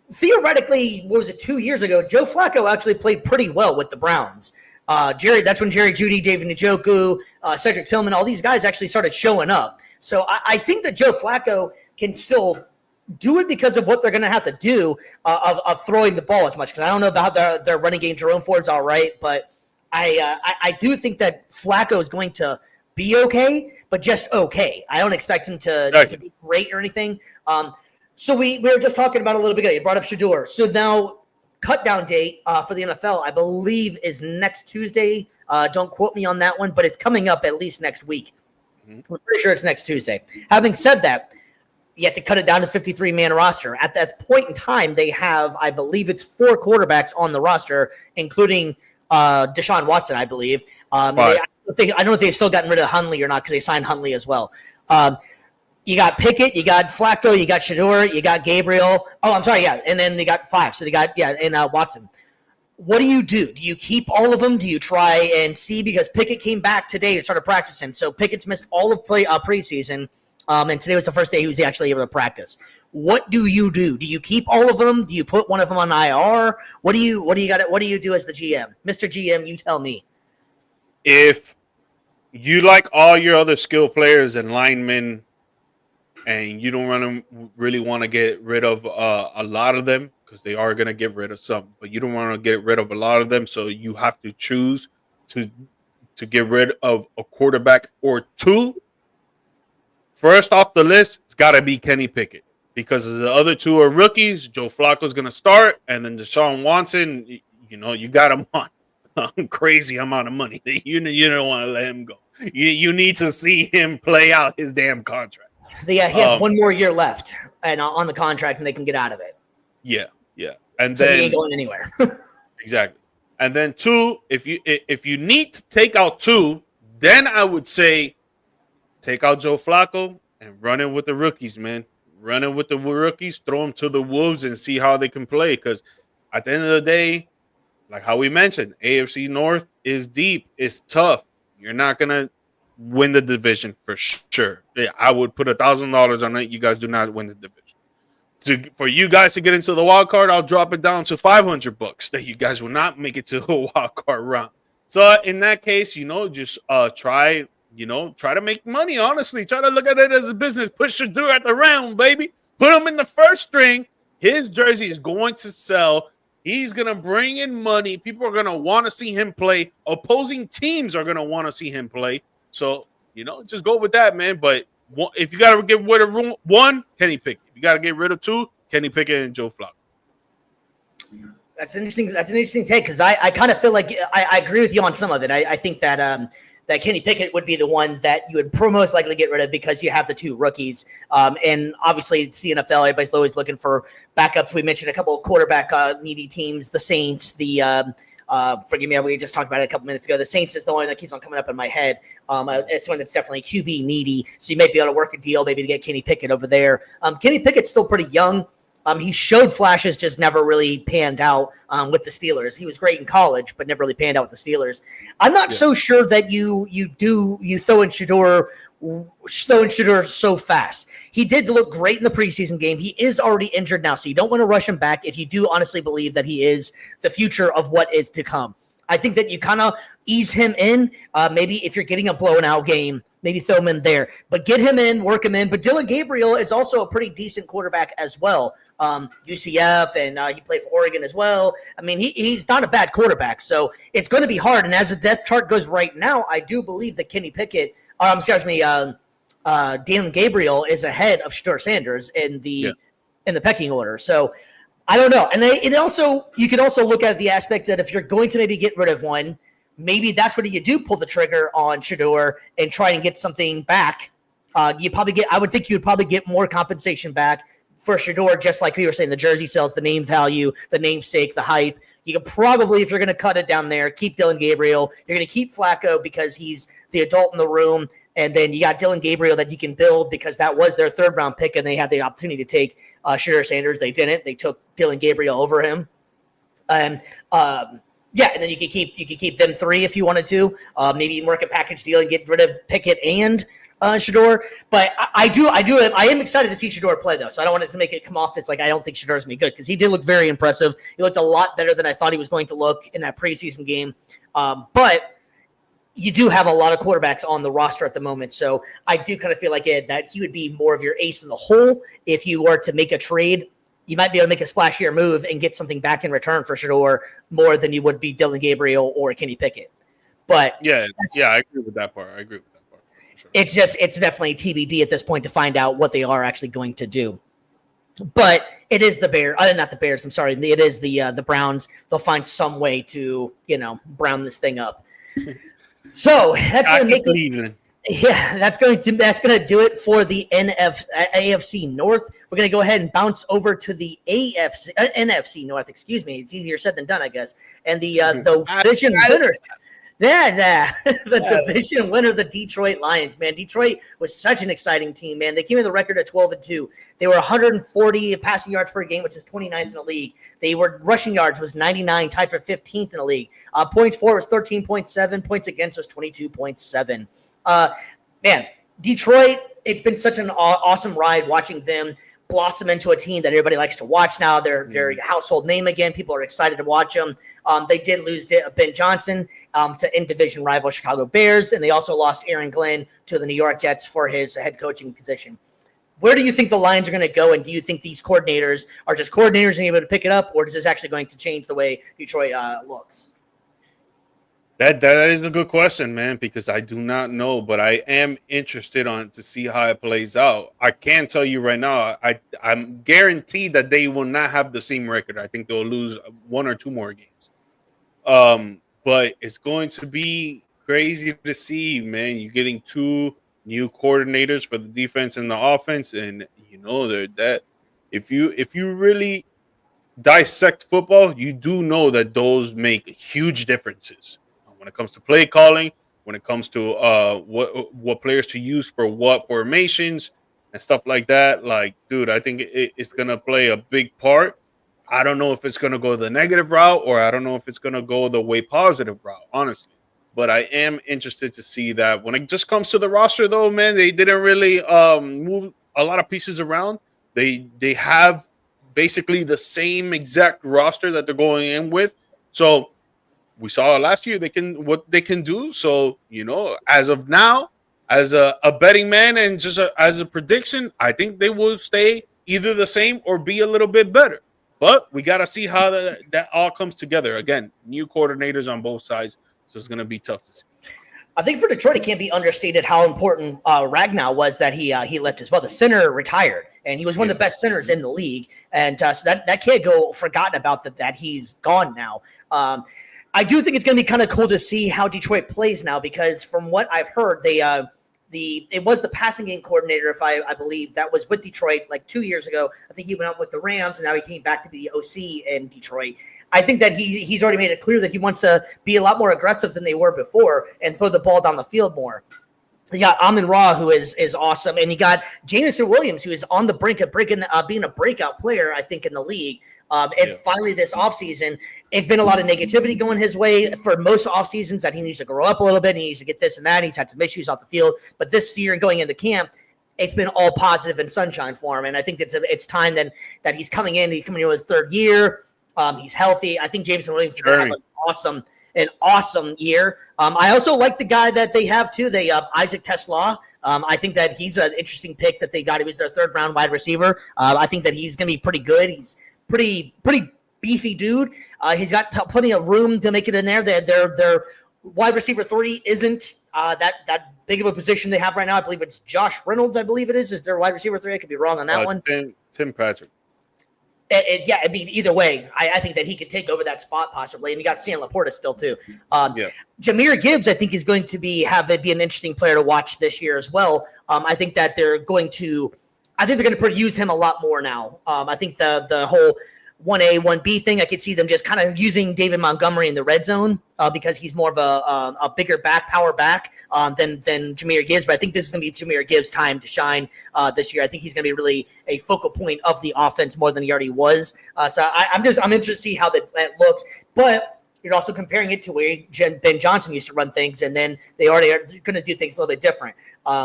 Theoretically, what was it, 2 years ago, Joe Flacco actually played pretty well with the Browns. That's when Jerry Jeudy, David Njoku, Cedric Tillman, all these guys actually started showing up. So I think that Joe Flacco can still do it because of what they're going to have to do of throwing the ball as much. Because I don't know about their running game. Jerome Ford's all right, but I do think that Flacco is going to be okay, but just okay. I don't expect him to be great or anything. So we were just talking about a little bit ago. You brought up Shedeur. So now cut down date for the NFL, I believe, is next Tuesday. Don't quote me on that one, but it's coming up at least next week. I'm pretty sure it's next Tuesday. Having said that, you have to cut it down to 53-man roster. At that point in time, they have, I believe it's 4 quarterbacks on the roster, including Deshaun Watson, I believe. I don't know if they've still gotten rid of Hundley or not because they signed Hundley as well. You got Pickett, you got Flacco, you got Shedeur, you got Gabriel. Oh, I'm sorry, yeah. And then they got 5. So they got, and Watson. What do? Do you keep all of them? Do you try and see? Because Pickett came back today and started practicing. So Pickett's missed all of preseason. And today was the first day he was actually able to practice. What do you do? Do you keep all of them? Do you put one of them on IR? What do you do as the GM? Mr. GM, you tell me. If you like all your other skill players and linemen, and you don't really want to get rid of a lot of them, because they are going to get rid of some, but you don't want to get rid of a lot of them, so you have to choose to get rid of a quarterback or 2. First off the list, it's got to be Kenny Pickett, because the other 2 are rookies. Joe Flacco's going to start, and then Deshaun Watson, you got him on a crazy amount of money. You don't want to let him go. You need to see him play out his damn contract. He has 1 more year left and on the contract, and they can get out of it. Yeah. And so then he ain't going anywhere. Exactly. And then 2, if you need to take out 2, then I would say take out Joe Flacco and run it with the rookies, man. Run it with the rookies, throw them to the wolves and see how they can play. Because at the end of the day, like how we mentioned, AFC North is deep. It's tough. You're not gonna win the division for sure. Yeah, I would put $1,000 on it. You guys do not win the division. For you guys to get into the wild card, I'll drop it down to $500 that you guys will not make it to a wild card round. So in that case, just try to make money. Honestly, try to look at it as a business. Push your through at the round, baby. Put him in the first string. His jersey is going to sell. He's going to bring in money. People are going to want to see him play. Opposing teams are going to want to see him play. So, just go with that, man. But if you got to get rid of 1, Kenny Pickett. If you got to get rid of 2, Kenny Pickett and Joe Flacco. That's an interesting take, because I kind of feel like I agree with you on some of it. I think that that Kenny Pickett would be the one that you would most likely get rid of because you have the 2 rookies. And obviously it's the NFL. Everybody's always looking for backups. We mentioned a couple of quarterback needy teams, the Saints, forgive me, we just talked about it a couple minutes ago. The Saints is the one that keeps on coming up in my head. It's one that's definitely QB needy. So you might be able to work a deal maybe to get Kenny Pickett over there. Kenny Pickett's still pretty young. He showed flashes, just never really panned out with the Steelers. He was great in college, but never really panned out with the Steelers. I'm not so sure that you throw in Shedeur so fast. He did look great in the preseason game. He is already injured now, so you don't want to rush him back if you do honestly believe that he is the future of what is to come. I think that you kind of ease him in. Maybe if you're getting a blown out game, maybe throw him in there. But get him in, work him in. But Dylan Gabriel is also a pretty decent quarterback as well. UCF, and he played for Oregon as well. I mean, he's not a bad quarterback. So it's going to be hard. And as the depth chart goes right now, I do believe that Kenny Pickett, Dylan Gabriel is ahead of Shedeur Sanders in the pecking order. So I don't know. And you can also look at the aspect that if you're going to maybe get rid of one, maybe that's what you do, pull the trigger on Shedeur and try and get something back. I would think you would probably get more compensation back for Shedeur, just like we were saying, the jersey sales, the name value, the namesake, the hype. You could probably, if you're going to cut it down there, keep Dylan Gabriel. You're going to keep Flacco because he's the adult in the room. And then you got Dylan Gabriel that you can build because that was their third-round pick, and they had the opportunity to take Shedeur Sanders. They didn't. They took Dylan Gabriel over him. And and then you could keep them three if you wanted to. Maybe work a package deal and get rid of Pickett and Shedeur. But I am excited to see Shedeur play, though. So I don't want it to make it come off as like I don't think Shedeur is going to be good, because he did look very impressive. He looked a lot better than I thought he was going to look in that preseason game. But you do have a lot of quarterbacks on the roster at the moment. So I do kind of feel like that he would be more of your ace in the hole. If you were to make a trade, you might be able to make a splashier move and get something back in return for Shedeur more than you would be Dylan Gabriel or Kenny Pickett. But I agree with that part. Sure. It's definitely TBD at this point to find out what they are actually going to do. But it is the Bears, not the Bears. I'm sorry. It is the Browns. They'll find some way to, brown this thing up. So that's going to make it. Yeah, that's going to do it for the AFC North. We're going to go ahead and bounce over to the NFC North. Excuse me, it's easier said than done, I guess. And the division winners. The division winner, the Detroit Lions. Man, Detroit was such an exciting team. Man, they came in the record at 12-2. They were 140 passing yards per game, which is 29th in the league. They were rushing yards was 99, tied for 15th in the league. Points for was 13.7. Points against was 22.7. Man, Detroit. It's been such an awesome ride watching them blossom into a team that everybody likes to watch now. They're very household name again. People are excited to watch them. They did lose Ben Johnson to in-division rival Chicago Bears, and they also lost Aaron Glenn to the New York Jets for his head coaching position. Where do you think the Lions are going to go, and do you think these coordinators are just coordinators and able to pick it up, or is this actually going to change the way Detroit looks? That is a good question, man, because I do not know, but I am interested to see how it plays out. I can tell you right now, I'm guaranteed that they will not have the same record. I think they'll lose one or two more games. But it's going to be crazy to see, man. You're getting two new coordinators for the defense and the offense, and that if you really dissect football, you do know that those make huge differences. When it comes to play calling, when it comes to what players to use for what formations and stuff like that, dude, I think it's going to play a big part. I don't know if it's going to go the negative route, or I don't know if it's going to go the way positive route, honestly. But I am interested to see that. When it just comes to the roster, though, man, they didn't really move a lot of pieces around. They have basically the same exact roster that they're going in with. So we saw last year what they can do. So, as of now, as a betting man and just as a prediction, I think they will stay either the same or be a little bit better. But we got to see how that all comes together. Again, new coordinators on both sides, so it's going to be tough to see. I think for Detroit, it can't be understated how important Ragnow was that he left as well. The center retired, and he was one of the best centers in the league. And so that can't go forgotten about that he's gone now. I do think it's going to be kind of cool to see how Detroit plays now, because from what I've heard, it was the passing game coordinator, if I believe, that was with Detroit like 2 years ago. I think he went up with the Rams, and now he came back to be the OC in Detroit. I think that he's already made it clear that he wants to be a lot more aggressive than they were before and throw the ball down the field more. You got Amon-Ra, who is awesome, and you got Jameson Williams, who is on the brink of being a breakout player, I think, in the league. Finally, this offseason, it's been a lot of negativity going his way for most off seasons, that he needs to grow up a little bit, and he needs to get this and that. He's had some issues off the field, but this year going into camp, it's been all positive and sunshine for him, and I think it's time then that he's coming in. He's coming into his third year. He's healthy. I think Jameson Williams is going to have an an awesome year. I also like the guy that they have too. They Isaac Tesla. I think that he's an interesting pick that they got. He was their 3rd round wide receiver. I think that he's going to be pretty good. He's pretty beefy dude. He's got plenty of room to make it in there. Their wide receiver 3 isn't that big of a position they have right now. I believe it's Josh Reynolds. I believe it is their wide receiver 3. I could be wrong on that one. Tim Patrick. Yeah, I mean, either way, I think that he could take over that spot possibly. And you got Sam Laporta still too. Jahmyr Gibbs, I think, is going to be an interesting player to watch this year as well. I think that they're going to use him a lot more now. I think the whole 1A, 1B thing, I could see them just kind of using David Montgomery in the red zone because he's more of a bigger power back than Jahmyr Gibbs. But I think this is going to be Jahmyr Gibbs' time to shine this year. I think he's going to be really a focal point of the offense more than he already was. So I'm interested to see how that looks. But you're also comparing it to where Ben Johnson used to run things, and then they already are going to do things a little bit different.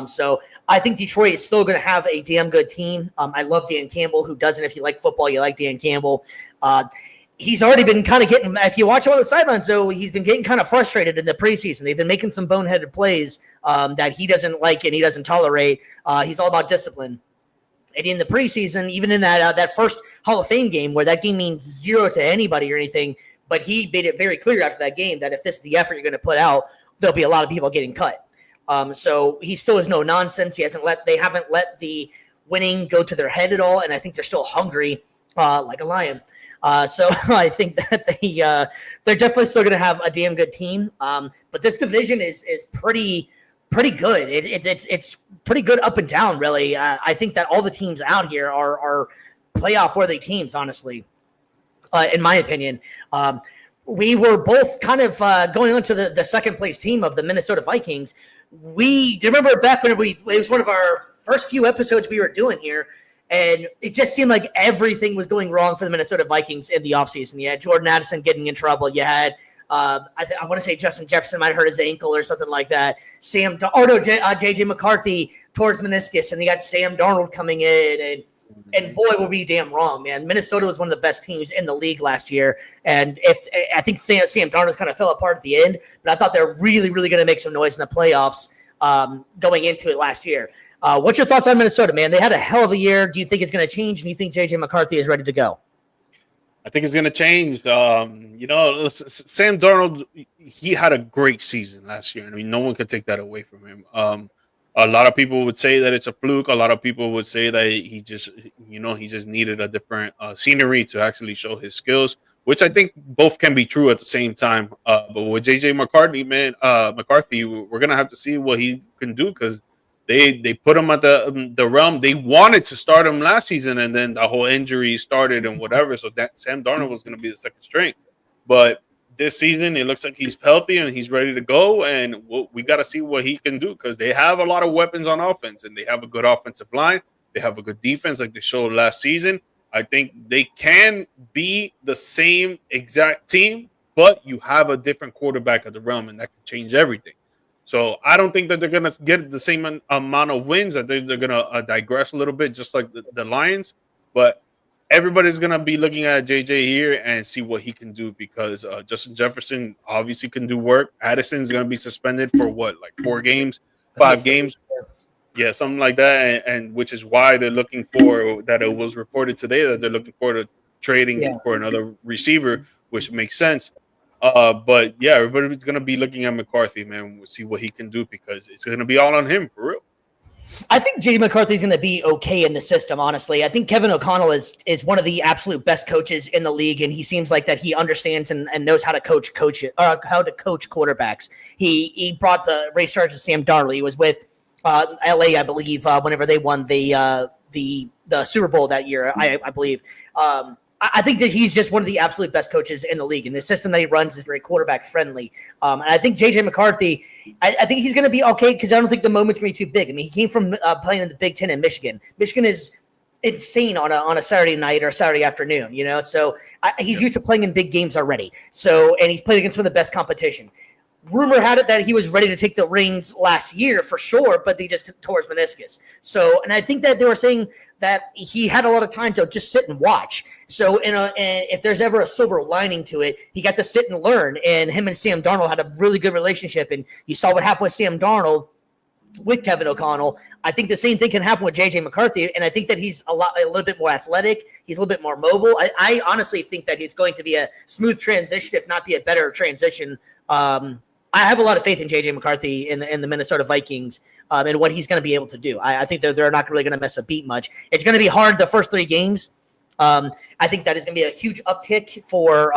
So I think Detroit is still going to have a damn good team. I love Dan Campbell. Who doesn't? If you like football, you like Dan Campbell. He's already been kind of getting – if you watch him on the sidelines, though, he's been getting kind of frustrated in the preseason. They've been making some boneheaded plays that he doesn't like and he doesn't tolerate. He's all about discipline. And in the preseason, even in that first Hall of Fame game where that game means 0 to anybody or anything, but he made it very clear after that game that if this is the effort you're going to put out, there'll be a lot of people getting cut. So he still is no nonsense. They haven't let the winning go to their head at all, and I think they're still hungry like a lion. So I think that they're definitely still going to have a damn good team. But this division is pretty good. It's pretty good up and down, really. I think that all the teams out here are playoff worthy teams, honestly. In my opinion, we were both kind of going on to the second place team of the Minnesota Vikings. Do you remember back when it was one of our first few episodes we were doing here, and it just seemed like everything was going wrong for the Minnesota Vikings in the offseason. You had Jordan Addison getting in trouble. You had, I want to say Justin Jefferson might have hurt his ankle or something like that. J.J. McCarthy tore his meniscus, and you got Sam Darnold coming in, and boy, were we damn wrong, man. Minnesota was one of the best teams in the league last year. And I think Sam Darnold kind of fell apart at the end, but I thought they're really, really going to make some noise in the playoffs going into it last year. What's your thoughts on Minnesota, man? They had a hell of a year. Do you think it's going to change? And do you think J.J. McCarthy is ready to go? I think it's going to change. Sam Darnold, he had a great season last year. I mean, no one could take that away from him. A lot of people would say that it's a fluke. A lot of people would say that he just needed a different scenery to actually show his skills, which I think both can be true at the same time. But with J.J. McCarthy, we're going to have to see what he can do because they put him at the realm. They wanted to start him last season, and then the whole injury started and whatever. So that Sam Darnold was going to be the second string. But this season, it looks like he's healthy and he's ready to go. And we got to see what he can do because they have a lot of weapons on offense and they have a good offensive line. They have a good defense like they showed last season. I think they can be the same exact team, but you have a different quarterback at the realm, and that can change everything. So I don't think that they're going to get the same amount of wins. I think they're going to digress a little bit, just like the Lions. But everybody's going to be looking at JJ here and see what he can do because Justin Jefferson obviously can do work. Addison's going to be suspended for 5 games? Yeah, something like that. And which is why they're looking for that. It was reported today that they're looking for the trading for another receiver, which makes sense. But yeah, everybody's going to be looking at McCarthy, man. We'll see what he can do because it's going to be all on him for real. I think J.J. McCarthy is going to be okay in the system, honestly. I think Kevin O'Connell is one of the absolute best coaches in the league, and he seems like that he understands and knows how to coach quarterbacks. He brought the race charge to Sam Darnold. He was with L.A., I believe, whenever they won the Super Bowl that year, I believe. I think that he's just one of the absolute best coaches in the league, and the system that he runs is very quarterback friendly. And I think J.J. McCarthy, I think he's going to be okay because I don't think the moment's going to be too big. I mean, he came from playing in the Big Ten in Michigan. Michigan is insane on a Saturday night or Saturday afternoon, you know. So he's used to playing in big games already. So and he's played against some of the best competition. rumor had it that he was ready to take the reins last year for sure, but he just tore his meniscus. So, and I think that they were saying that he had a lot of time to just sit and watch. So, and if there's ever a silver lining to it, he got to sit and learn. And him and Sam Darnold had a really good relationship. And you saw what happened with Sam Darnold with Kevin O'Connell. I think the same thing can happen with JJ McCarthy, and I think that he's a little bit more athletic. He's a little bit more mobile. I honestly think that it's going to be a smooth transition, if not be a better transition. I have a lot of faith in JJ McCarthy in the Minnesota Vikings and what he's going to be able to do. I think they're not really going to miss a beat much. It's going to be hard the first 3 games. I think that is going to be a huge uptick for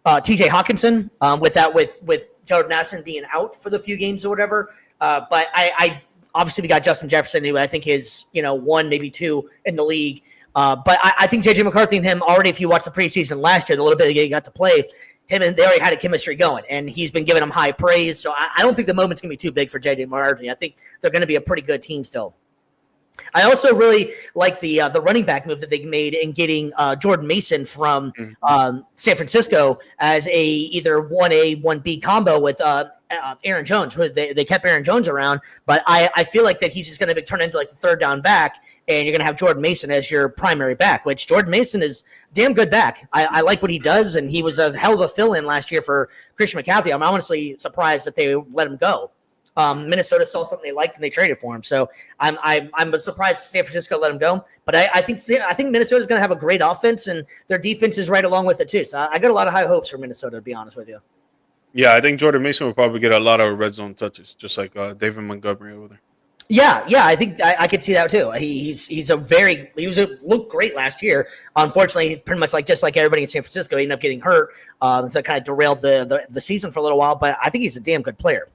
TJ Hawkinson with Jordan Addison being out for the few games or whatever. But I obviously we got Justin Jefferson, who I think is 1 maybe 2 in the league. But I think JJ McCarthy and him already, if you watch the preseason last year, the little bit he got to play, him and they already had a chemistry going, and he's been giving them high praise. So I don't think the moment's going to be too big for JJ McCarthy. I think they're going to be a pretty good team still. I also really like the running back move that they made in getting Jordan Mason from San Francisco as a either 1A, 1B combo with Aaron Jones. They kept Aaron Jones around, but I feel like that he's just going to turn into like the third down back, and you're going to have Jordan Mason as your primary back, which Jordan Mason is damn good back. I like what he does, and he was a hell of a fill-in last year for Christian McCaffrey. I'm honestly surprised that they let him go. Minnesota saw something they liked and they traded for him. So I'm surprised San Francisco let him go. But I think Minnesota's going to have a great offense, and their defense is right along with it too. So I got a lot of high hopes for Minnesota, to be honest with you. Yeah, I think Jordan Mason will probably get a lot of red zone touches, just like David Montgomery over there. Yeah, I think I could see that too. He looked great last year. Unfortunately, pretty much just like everybody in San Francisco, he ended up getting hurt, so it kind of derailed the season for a little while. But I think he's a damn good player.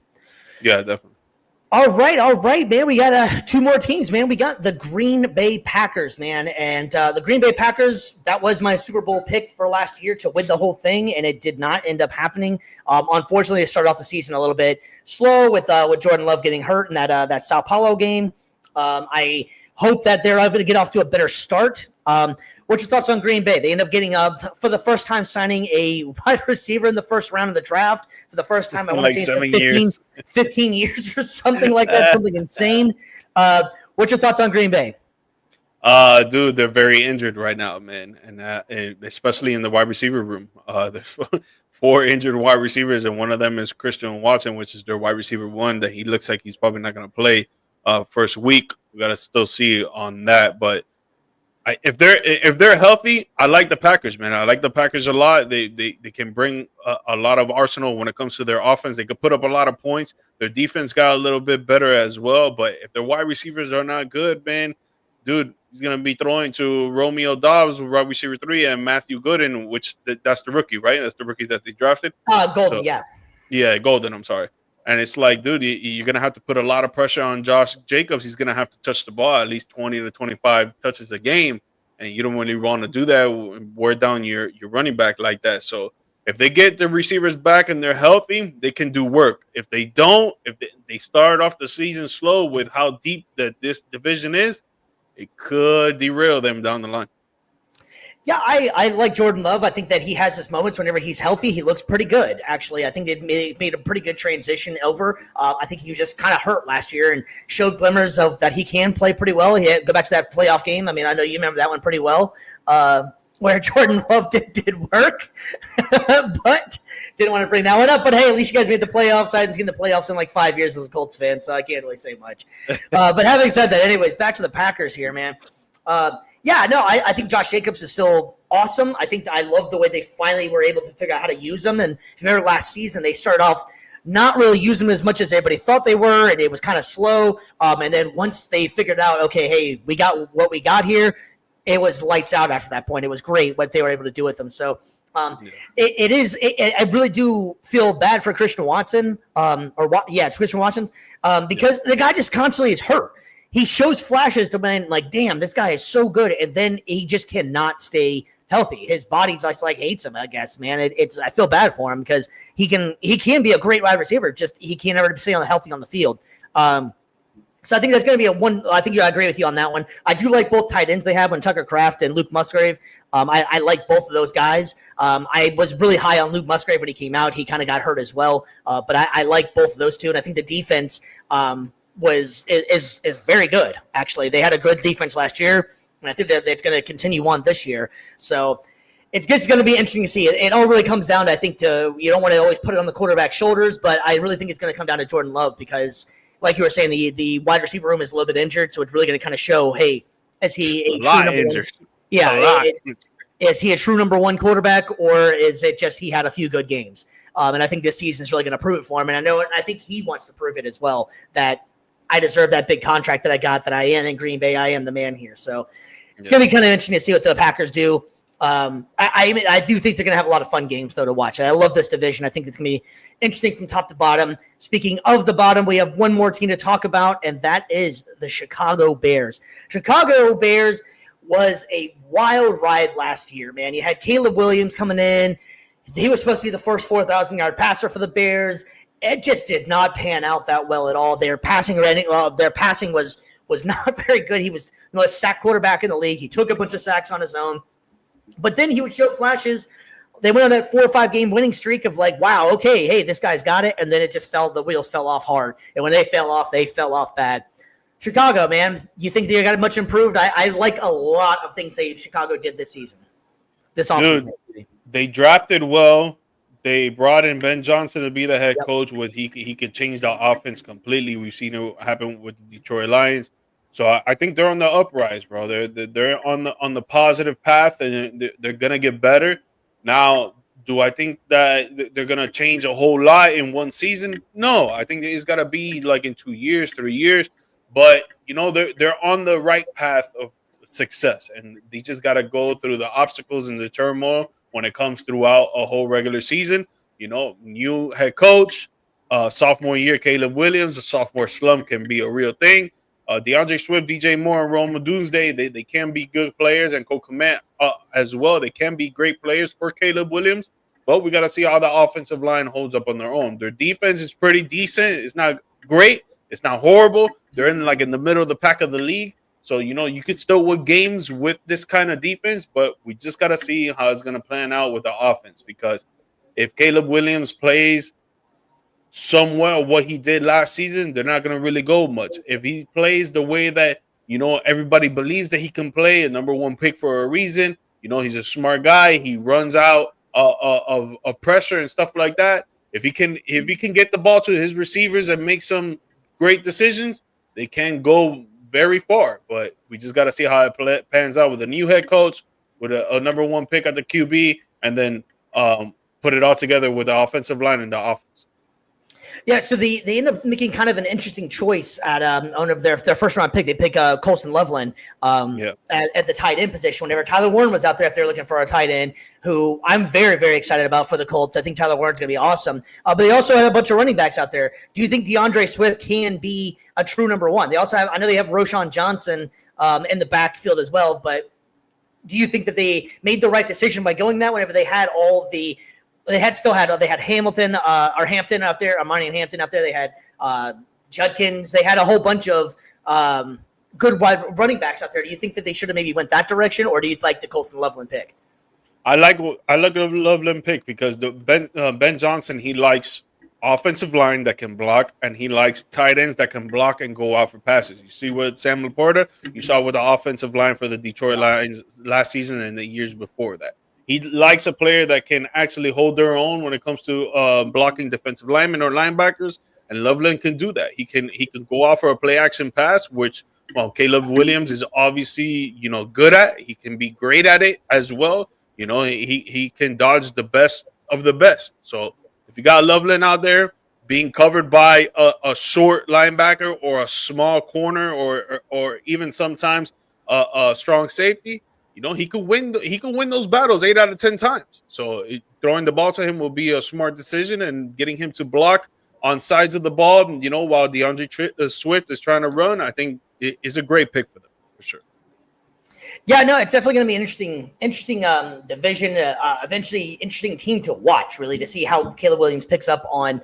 Yeah, definitely. All right, man. We got 2 more teams, man. We got the Green Bay Packers, man. And the Green Bay Packers, that was my Super Bowl pick for last year to win the whole thing, and it did not end up happening. Unfortunately, they started off the season a little bit slow with Jordan Love getting hurt in that Sao Paulo game. I hope that they're able to get off to a better start. What's your thoughts on Green Bay? They end up getting, for the first time, signing a wide receiver in the first round of the draft for the first time. I want to say 15 years or something like that, something insane. What's your thoughts on Green Bay? Dude, they're very injured right now, man, and especially in the wide receiver room. There's 4 injured wide receivers, and one of them is Christian Watson, which is their wide receiver 1. That he looks like he's probably not going to play first week. We got to still see on that, but. If they're healthy, I like the Packers, man. I like the Packers a lot. They can bring a lot of arsenal when it comes to their offense. They could put up a lot of points. Their defense got a little bit better as well. But if their wide receivers are not good, man, dude, he's gonna be throwing to Romeo Doubs, wide receiver 3, and Matthew Gooden, which that's the rookie, right? That's the rookie that they drafted. Golden, yeah. Yeah, Golden. I'm sorry. And it's like, dude, you're going to have to put a lot of pressure on Josh Jacobs. He's going to have to touch the ball at least 20 to 25 touches a game. And you don't really want to do that, wear down your running back like that. So if they get the receivers back and they're healthy, they can do work. If they don't, if they start off the season slow with how deep that this division is, it could derail them down the line. Yeah, I like Jordan Love. I think that he has his moments whenever he's healthy. He looks pretty good, actually. I think they made a pretty good transition over. I think he was just kind of hurt last year and showed glimmers of that he can play pretty well. Go back to that playoff game. I mean, I know you remember that one pretty well, where Jordan Love did work, but didn't want to bring that one up. But, hey, at least you guys made the playoffs. I haven't seen the playoffs in like 5 years as a Colts fan, so I can't really say much. But having said that, anyways, back to the Packers here, man. I think Josh Jacobs is still awesome. I think I love the way they finally were able to figure out how to use him. And if you remember last season, they started off not really using him as much as everybody thought they were, and it was kind of slow. And then once they figured out, okay, hey, we got what we got here, it was lights out after that point. It was great what they were able to do with him. So I really do feel bad for Christian Watson. It's Christian Watson because the guy just constantly is hurt. He shows flashes to men like, damn, this guy is so good, and then he just cannot stay healthy. His body just like hates him, I guess, man. I feel bad for him because he can be a great wide receiver, just he can't ever stay healthy on the field. So I think that's going to be I think I agree with you on that one. I do like both tight ends they have when Tucker Kraft and Luke Musgrave. I like both of those guys. I was really high on Luke Musgrave when he came out. He kind of got hurt as well. But I like both of those two. And I think the defense is very good, actually. They had a good defense last year. And I think that it's going to continue on this year. So it's going to be interesting to see. It all really comes down to, I think, you don't want to always put it on the quarterback's shoulders, but I really think it's going to come down to Jordan Love because, like you were saying, the wide receiver room is a little bit injured, so it's really going to kind of show, hey, is he a true number one? Yeah, is he a true number one quarterback, or is it just he had a few good games? And I think this season is really going to prove it for him. And I think he wants to prove it as well, that I deserve that big contract that I got, that I am in Green Bay. I am the man here. So it's going to be kind of interesting to see what the Packers do. I do think they're going to have a lot of fun games, though, to watch. I love this division. I think it's going to be interesting from top to bottom. Speaking of the bottom, we have one more team to talk about, and that is the Chicago Bears. Chicago Bears was a wild ride last year, man. You had Caleb Williams coming in. He was supposed to be the first 4,000-yard passer for the Bears. It just did not pan out that well at all. Their passing was not very good. He was the most sacked quarterback in the league. He took a bunch of sacks on his own. But then he would show flashes. They went on that 4 or 5 game winning streak of like, wow, okay, hey, this guy's got it. And then it just the wheels fell off hard. And when they fell off bad. Chicago, man, you think they got much improved? I like a lot of things Chicago did this season. This offseason. They drafted well. They brought in Ben Johnson to be the head coach. He could change the offense completely. We've seen it happen with the Detroit Lions. So I think they're on the uprise, bro. They're on the positive path, and they're gonna get better. Now, do I think that they're gonna change a whole lot in one season? No, I think it's gotta be like in 2 years, 3 years. But they're on the right path of success, and they just gotta go through the obstacles and the turmoil when it comes throughout a whole regular season. New head coach, sophomore year, Caleb Williams, a sophomore slump can be a real thing. DeAndre Swift, DJ Moore, and Roma Doomsday, they can be good players, and Cole Kmet as well. They can be great players for Caleb Williams, but we got to see how the offensive line holds up on their own. Their defense is pretty decent. It's not great. It's not horrible. They're in the middle of the pack of the league. So, you could still win games with this kind of defense, but we just got to see how it's going to plan out with the offense, because if Caleb Williams plays somewhat what he did last season, they're not going to really go much. If he plays the way that, everybody believes that he can play, a number one pick for a reason, he's a smart guy. He runs out of pressure and stuff like that. If he can get the ball to his receivers and make some great decisions, they can go very far. But we just got to see how it pans out with a new head coach, with a number one pick at the QB, and then put it all together with the offensive line and the offense. Yeah, so they end up making kind of an interesting choice at one of their first round pick. They pick Colson Loveland at the tight end position. Whenever Tyler Warren was out there, if they're looking for a tight end, who I'm very, very excited about for the Colts. I think Tyler Warren's going to be awesome. But they also have a bunch of running backs out there. Do you think DeAndre Swift can be a true number one? They also have, I know they have Roshan Johnson in the backfield as well, but do you think that they made the right decision by going that whenever they had all the – they had Hamilton or Hampton out there, Armani and Hampton out there. They had Judkins. They had a whole bunch of good wide running backs out there. Do you think that they should have maybe went that direction, or do you like the Colson Loveland pick? I like the Loveland pick because the Ben Johnson, he likes offensive line that can block, and he likes tight ends that can block and go out for passes. You see with Sam Laporta, you saw with the offensive line for the Detroit Lions last season and the years before that. He likes a player that can actually hold their own when it comes to blocking defensive linemen or linebackers, and Loveland can do that. He can go out for a play action pass, which Caleb Williams is obviously good at. He can be great at it as well. He can dodge the best of the best. So if you got Loveland out there being covered by a short linebacker or a small corner or even sometimes a strong safety, he could win those battles 8 out of 10 times. So throwing the ball to him will be a smart decision, and getting him to block on sides of the ball, while DeAndre Swift is trying to run, I think it is a great pick for them for sure. Yeah, no, it's definitely going to be an interesting division, eventually interesting team to watch, really, to see how Caleb Williams picks up on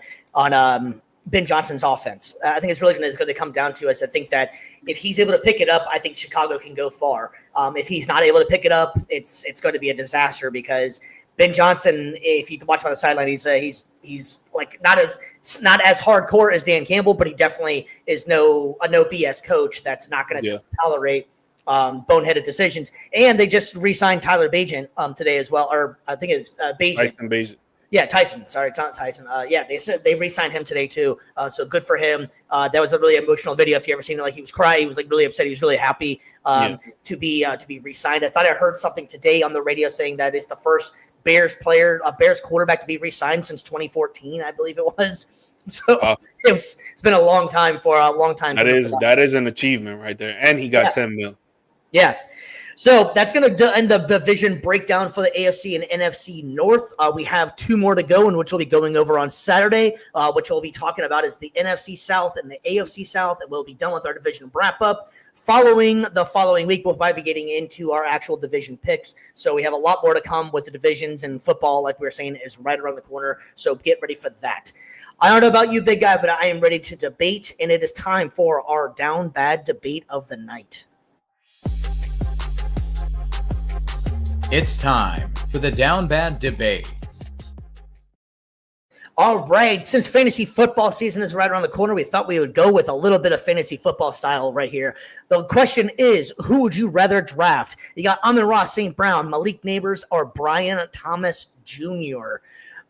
Ben Johnson's offense. I think it's really going to come down to us. I think that if he's able to pick it up, I think Chicago can go far. If he's not able to pick it up, it's going to be a disaster because Ben Johnson, if you watch him on the sideline, he's like not as hardcore as Dan Campbell, but he definitely is no BS coach that's not going to tolerate boneheaded decisions. And they just re-signed Tyler Bagent today as well, or I think it's Bagent. Tyson Bagent. Yeah, Tyson. Sorry, it's not Tyson. They said they re-signed him today too. So good for him. That was a really emotional video. If you ever seen it, like he was crying, he was like really upset. He was really happy to be re-signed. I thought I heard something today on the radio saying that it's the first Bears quarterback to be re-signed since 2014, I believe it was. So it's been a long time for a long time. That is an achievement right there, and he got 10 mil. Yeah. So that's going to end the division breakdown for the AFC and NFC North. We have 2 more to go, and which we'll be going over on Saturday, which we'll be talking about is the NFC South and the AFC South, and we'll be done with our division wrap-up. Following week, we'll probably be getting into our actual division picks. So we have a lot more to come with the divisions, and football, like we were saying, is right around the corner. So get ready for that. I don't know about you, big guy, but I am ready to debate, and it is time for our Down Bad Debate of the night. It's time for the Down Bad Debate. All right. Since fantasy football season is right around the corner, we thought we would go with a little bit of fantasy football style right here. The question is, who would you rather draft? You got Amon-Ra St. Brown, Malik Neighbors, or Brian Thomas Jr.?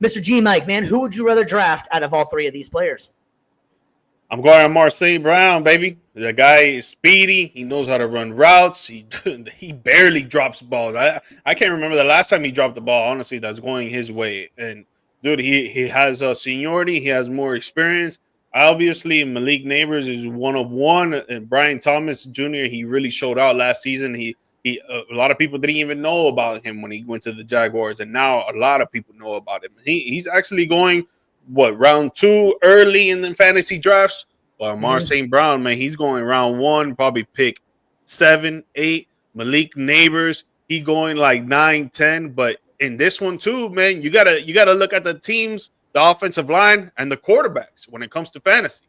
Mr. G. Mike, man, who would you rather draft out of all 3 of these players? I'm going Amon-Ra St. Brown, baby. The guy is speedy. He knows how to run routes. He barely drops balls. I can't remember the last time he dropped the ball, honestly, that's going his way. And, dude, he has seniority. He has more experience. Obviously, Malik Neighbors is one of one. And Brian Thomas Jr., he really showed out last season. A lot of people didn't even know about him when he went to the Jaguars. And now a lot of people know about him. He's actually going – round 2 early in the fantasy drafts? Well, Amon-Ra St. Brown, man, he's going round 1, probably pick 7, 8. Malik Neighbors, he going like 9, 10. But in this one too, man, you gotta look at the teams, the offensive line, and the quarterbacks when it comes to fantasy.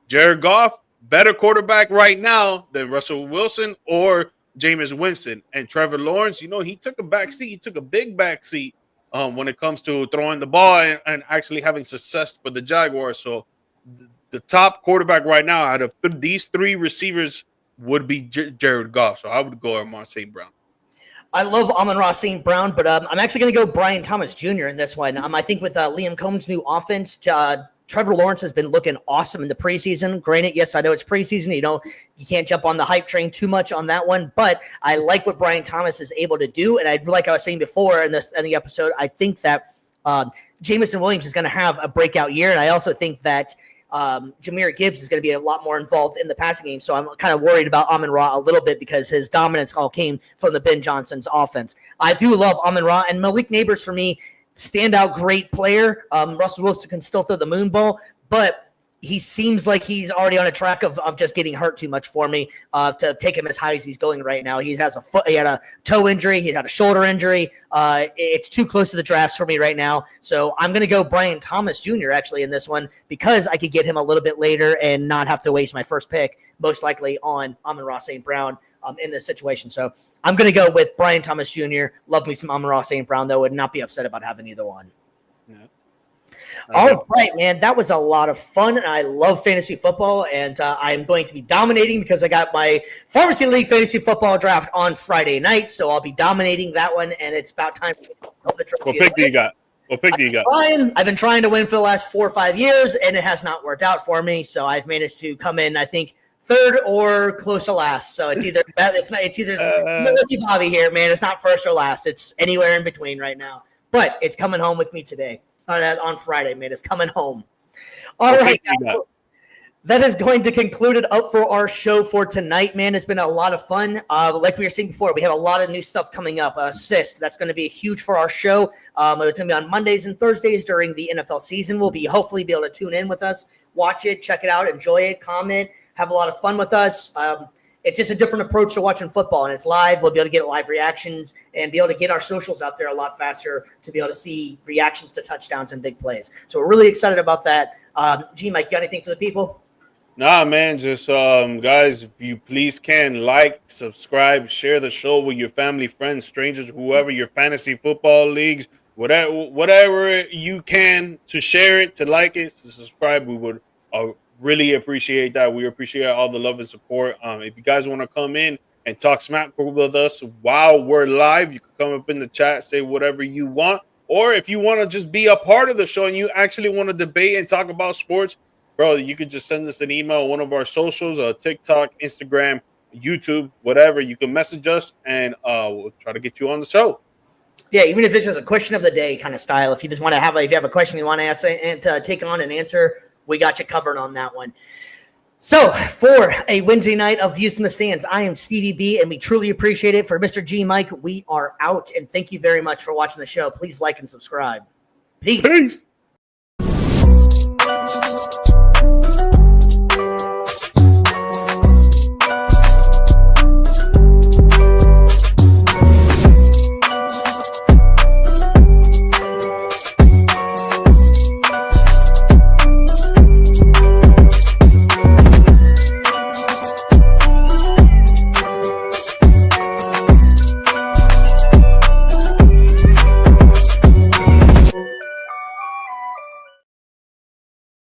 Jared Goff, better quarterback right now than Russell Wilson or Jameis Winston. And Trevor Lawrence, he took a back seat. He took a big back seat when it comes to throwing the ball and actually having success for the Jaguars. So the top quarterback right now out of these 3 receivers would be Jared Goff. So I would go Amon-Ra St. Brown. I love Amon-Ra St. Brown, but I'm actually going to go Brian Thomas Jr. in this one. I think with Liam Cohen's new offense, Trevor Lawrence has been looking awesome in the preseason. Granted, yes, I know it's preseason. You can't jump on the hype train too much on that one, but I like what Brian Thomas is able to do. And like I was saying before in the episode, I think that Jamison Williams is going to have a breakout year. And I also think that Jahmyr Gibbs is going to be a lot more involved in the passing game. So I'm kind of worried about Amon-Ra a little bit because his dominance all came from the Ben Johnson's offense. I do love Amon-Ra, and Malik Neighbors for me, standout great player. Russell Wilson can still throw the moon ball, but he seems like he's already on a track of just getting hurt too much for me to take him as high as he's going right now. He had a toe injury. He had a shoulder injury. It's too close to the drafts for me right now. So I'm going to go Brian Thomas Jr. actually in this one because I could get him a little bit later and not have to waste my first pick, most likely on Amon-Ra St. Brown in this situation. So I'm going to go with Brian Thomas Jr. Love me some Amon-Ra St. Brown, though. Would not be upset about having either one. Yeah. All right, man. That was a lot of fun. I love fantasy football, and I'm going to be dominating because I got my Pharmacy League fantasy football draft on Friday night, so I'll be dominating that one, and it's about time to the trophy. What pick do you got? I've been trying to win for the last 4 or 5 years, and it has not worked out for me, so I've managed to come in, I think, 3rd or close to last. So it's either Bobby here, man. It's not first or last. It's anywhere in between right now. But it's coming home with me today. On Friday, man. It's coming home. All right. That is going to conclude it up for our show for tonight, man. It's been a lot of fun. Like we were saying before, we have a lot of new stuff coming up. Assist, that's going to be huge for our show. It's going to be on Mondays and Thursdays during the NFL season. We'll be hopefully be able to tune in with us, watch it, check it out, enjoy it, comment, have a lot of fun with us. it's just a different approach to watching football, and it's live. We'll be able to get live reactions and be able to get our socials out there a lot faster to be able to see reactions to touchdowns and big plays. So we're really excited about that. G-Mike, you got anything for the people? Nah, man, just guys, if you please can like, subscribe, share the show with your family, friends, strangers, whoever, your fantasy football leagues, whatever you can to share it, to like it, to subscribe. We would really appreciate that. We appreciate all the love and support. If you guys want to come in and talk smack with us while we're live, you can come up in the chat, say whatever you want. Or if you want to just be a part of the show and you actually want to debate and talk about sports, bro, you could just send us an email on one of our socials, TikTok, Instagram, YouTube, whatever. You can message us, and we'll try to get you on the show. Yeah, even if it's just a question of the day kind of style. If you just want to have, if you have a question you want to answer and take on and answer, we got you covered on that one. So for a Wednesday night of Views from the Stands, I am Stevie B, and we truly appreciate it. For Mr. G Mike, we are out, and thank you very much for watching the show. Please like and subscribe. Peace.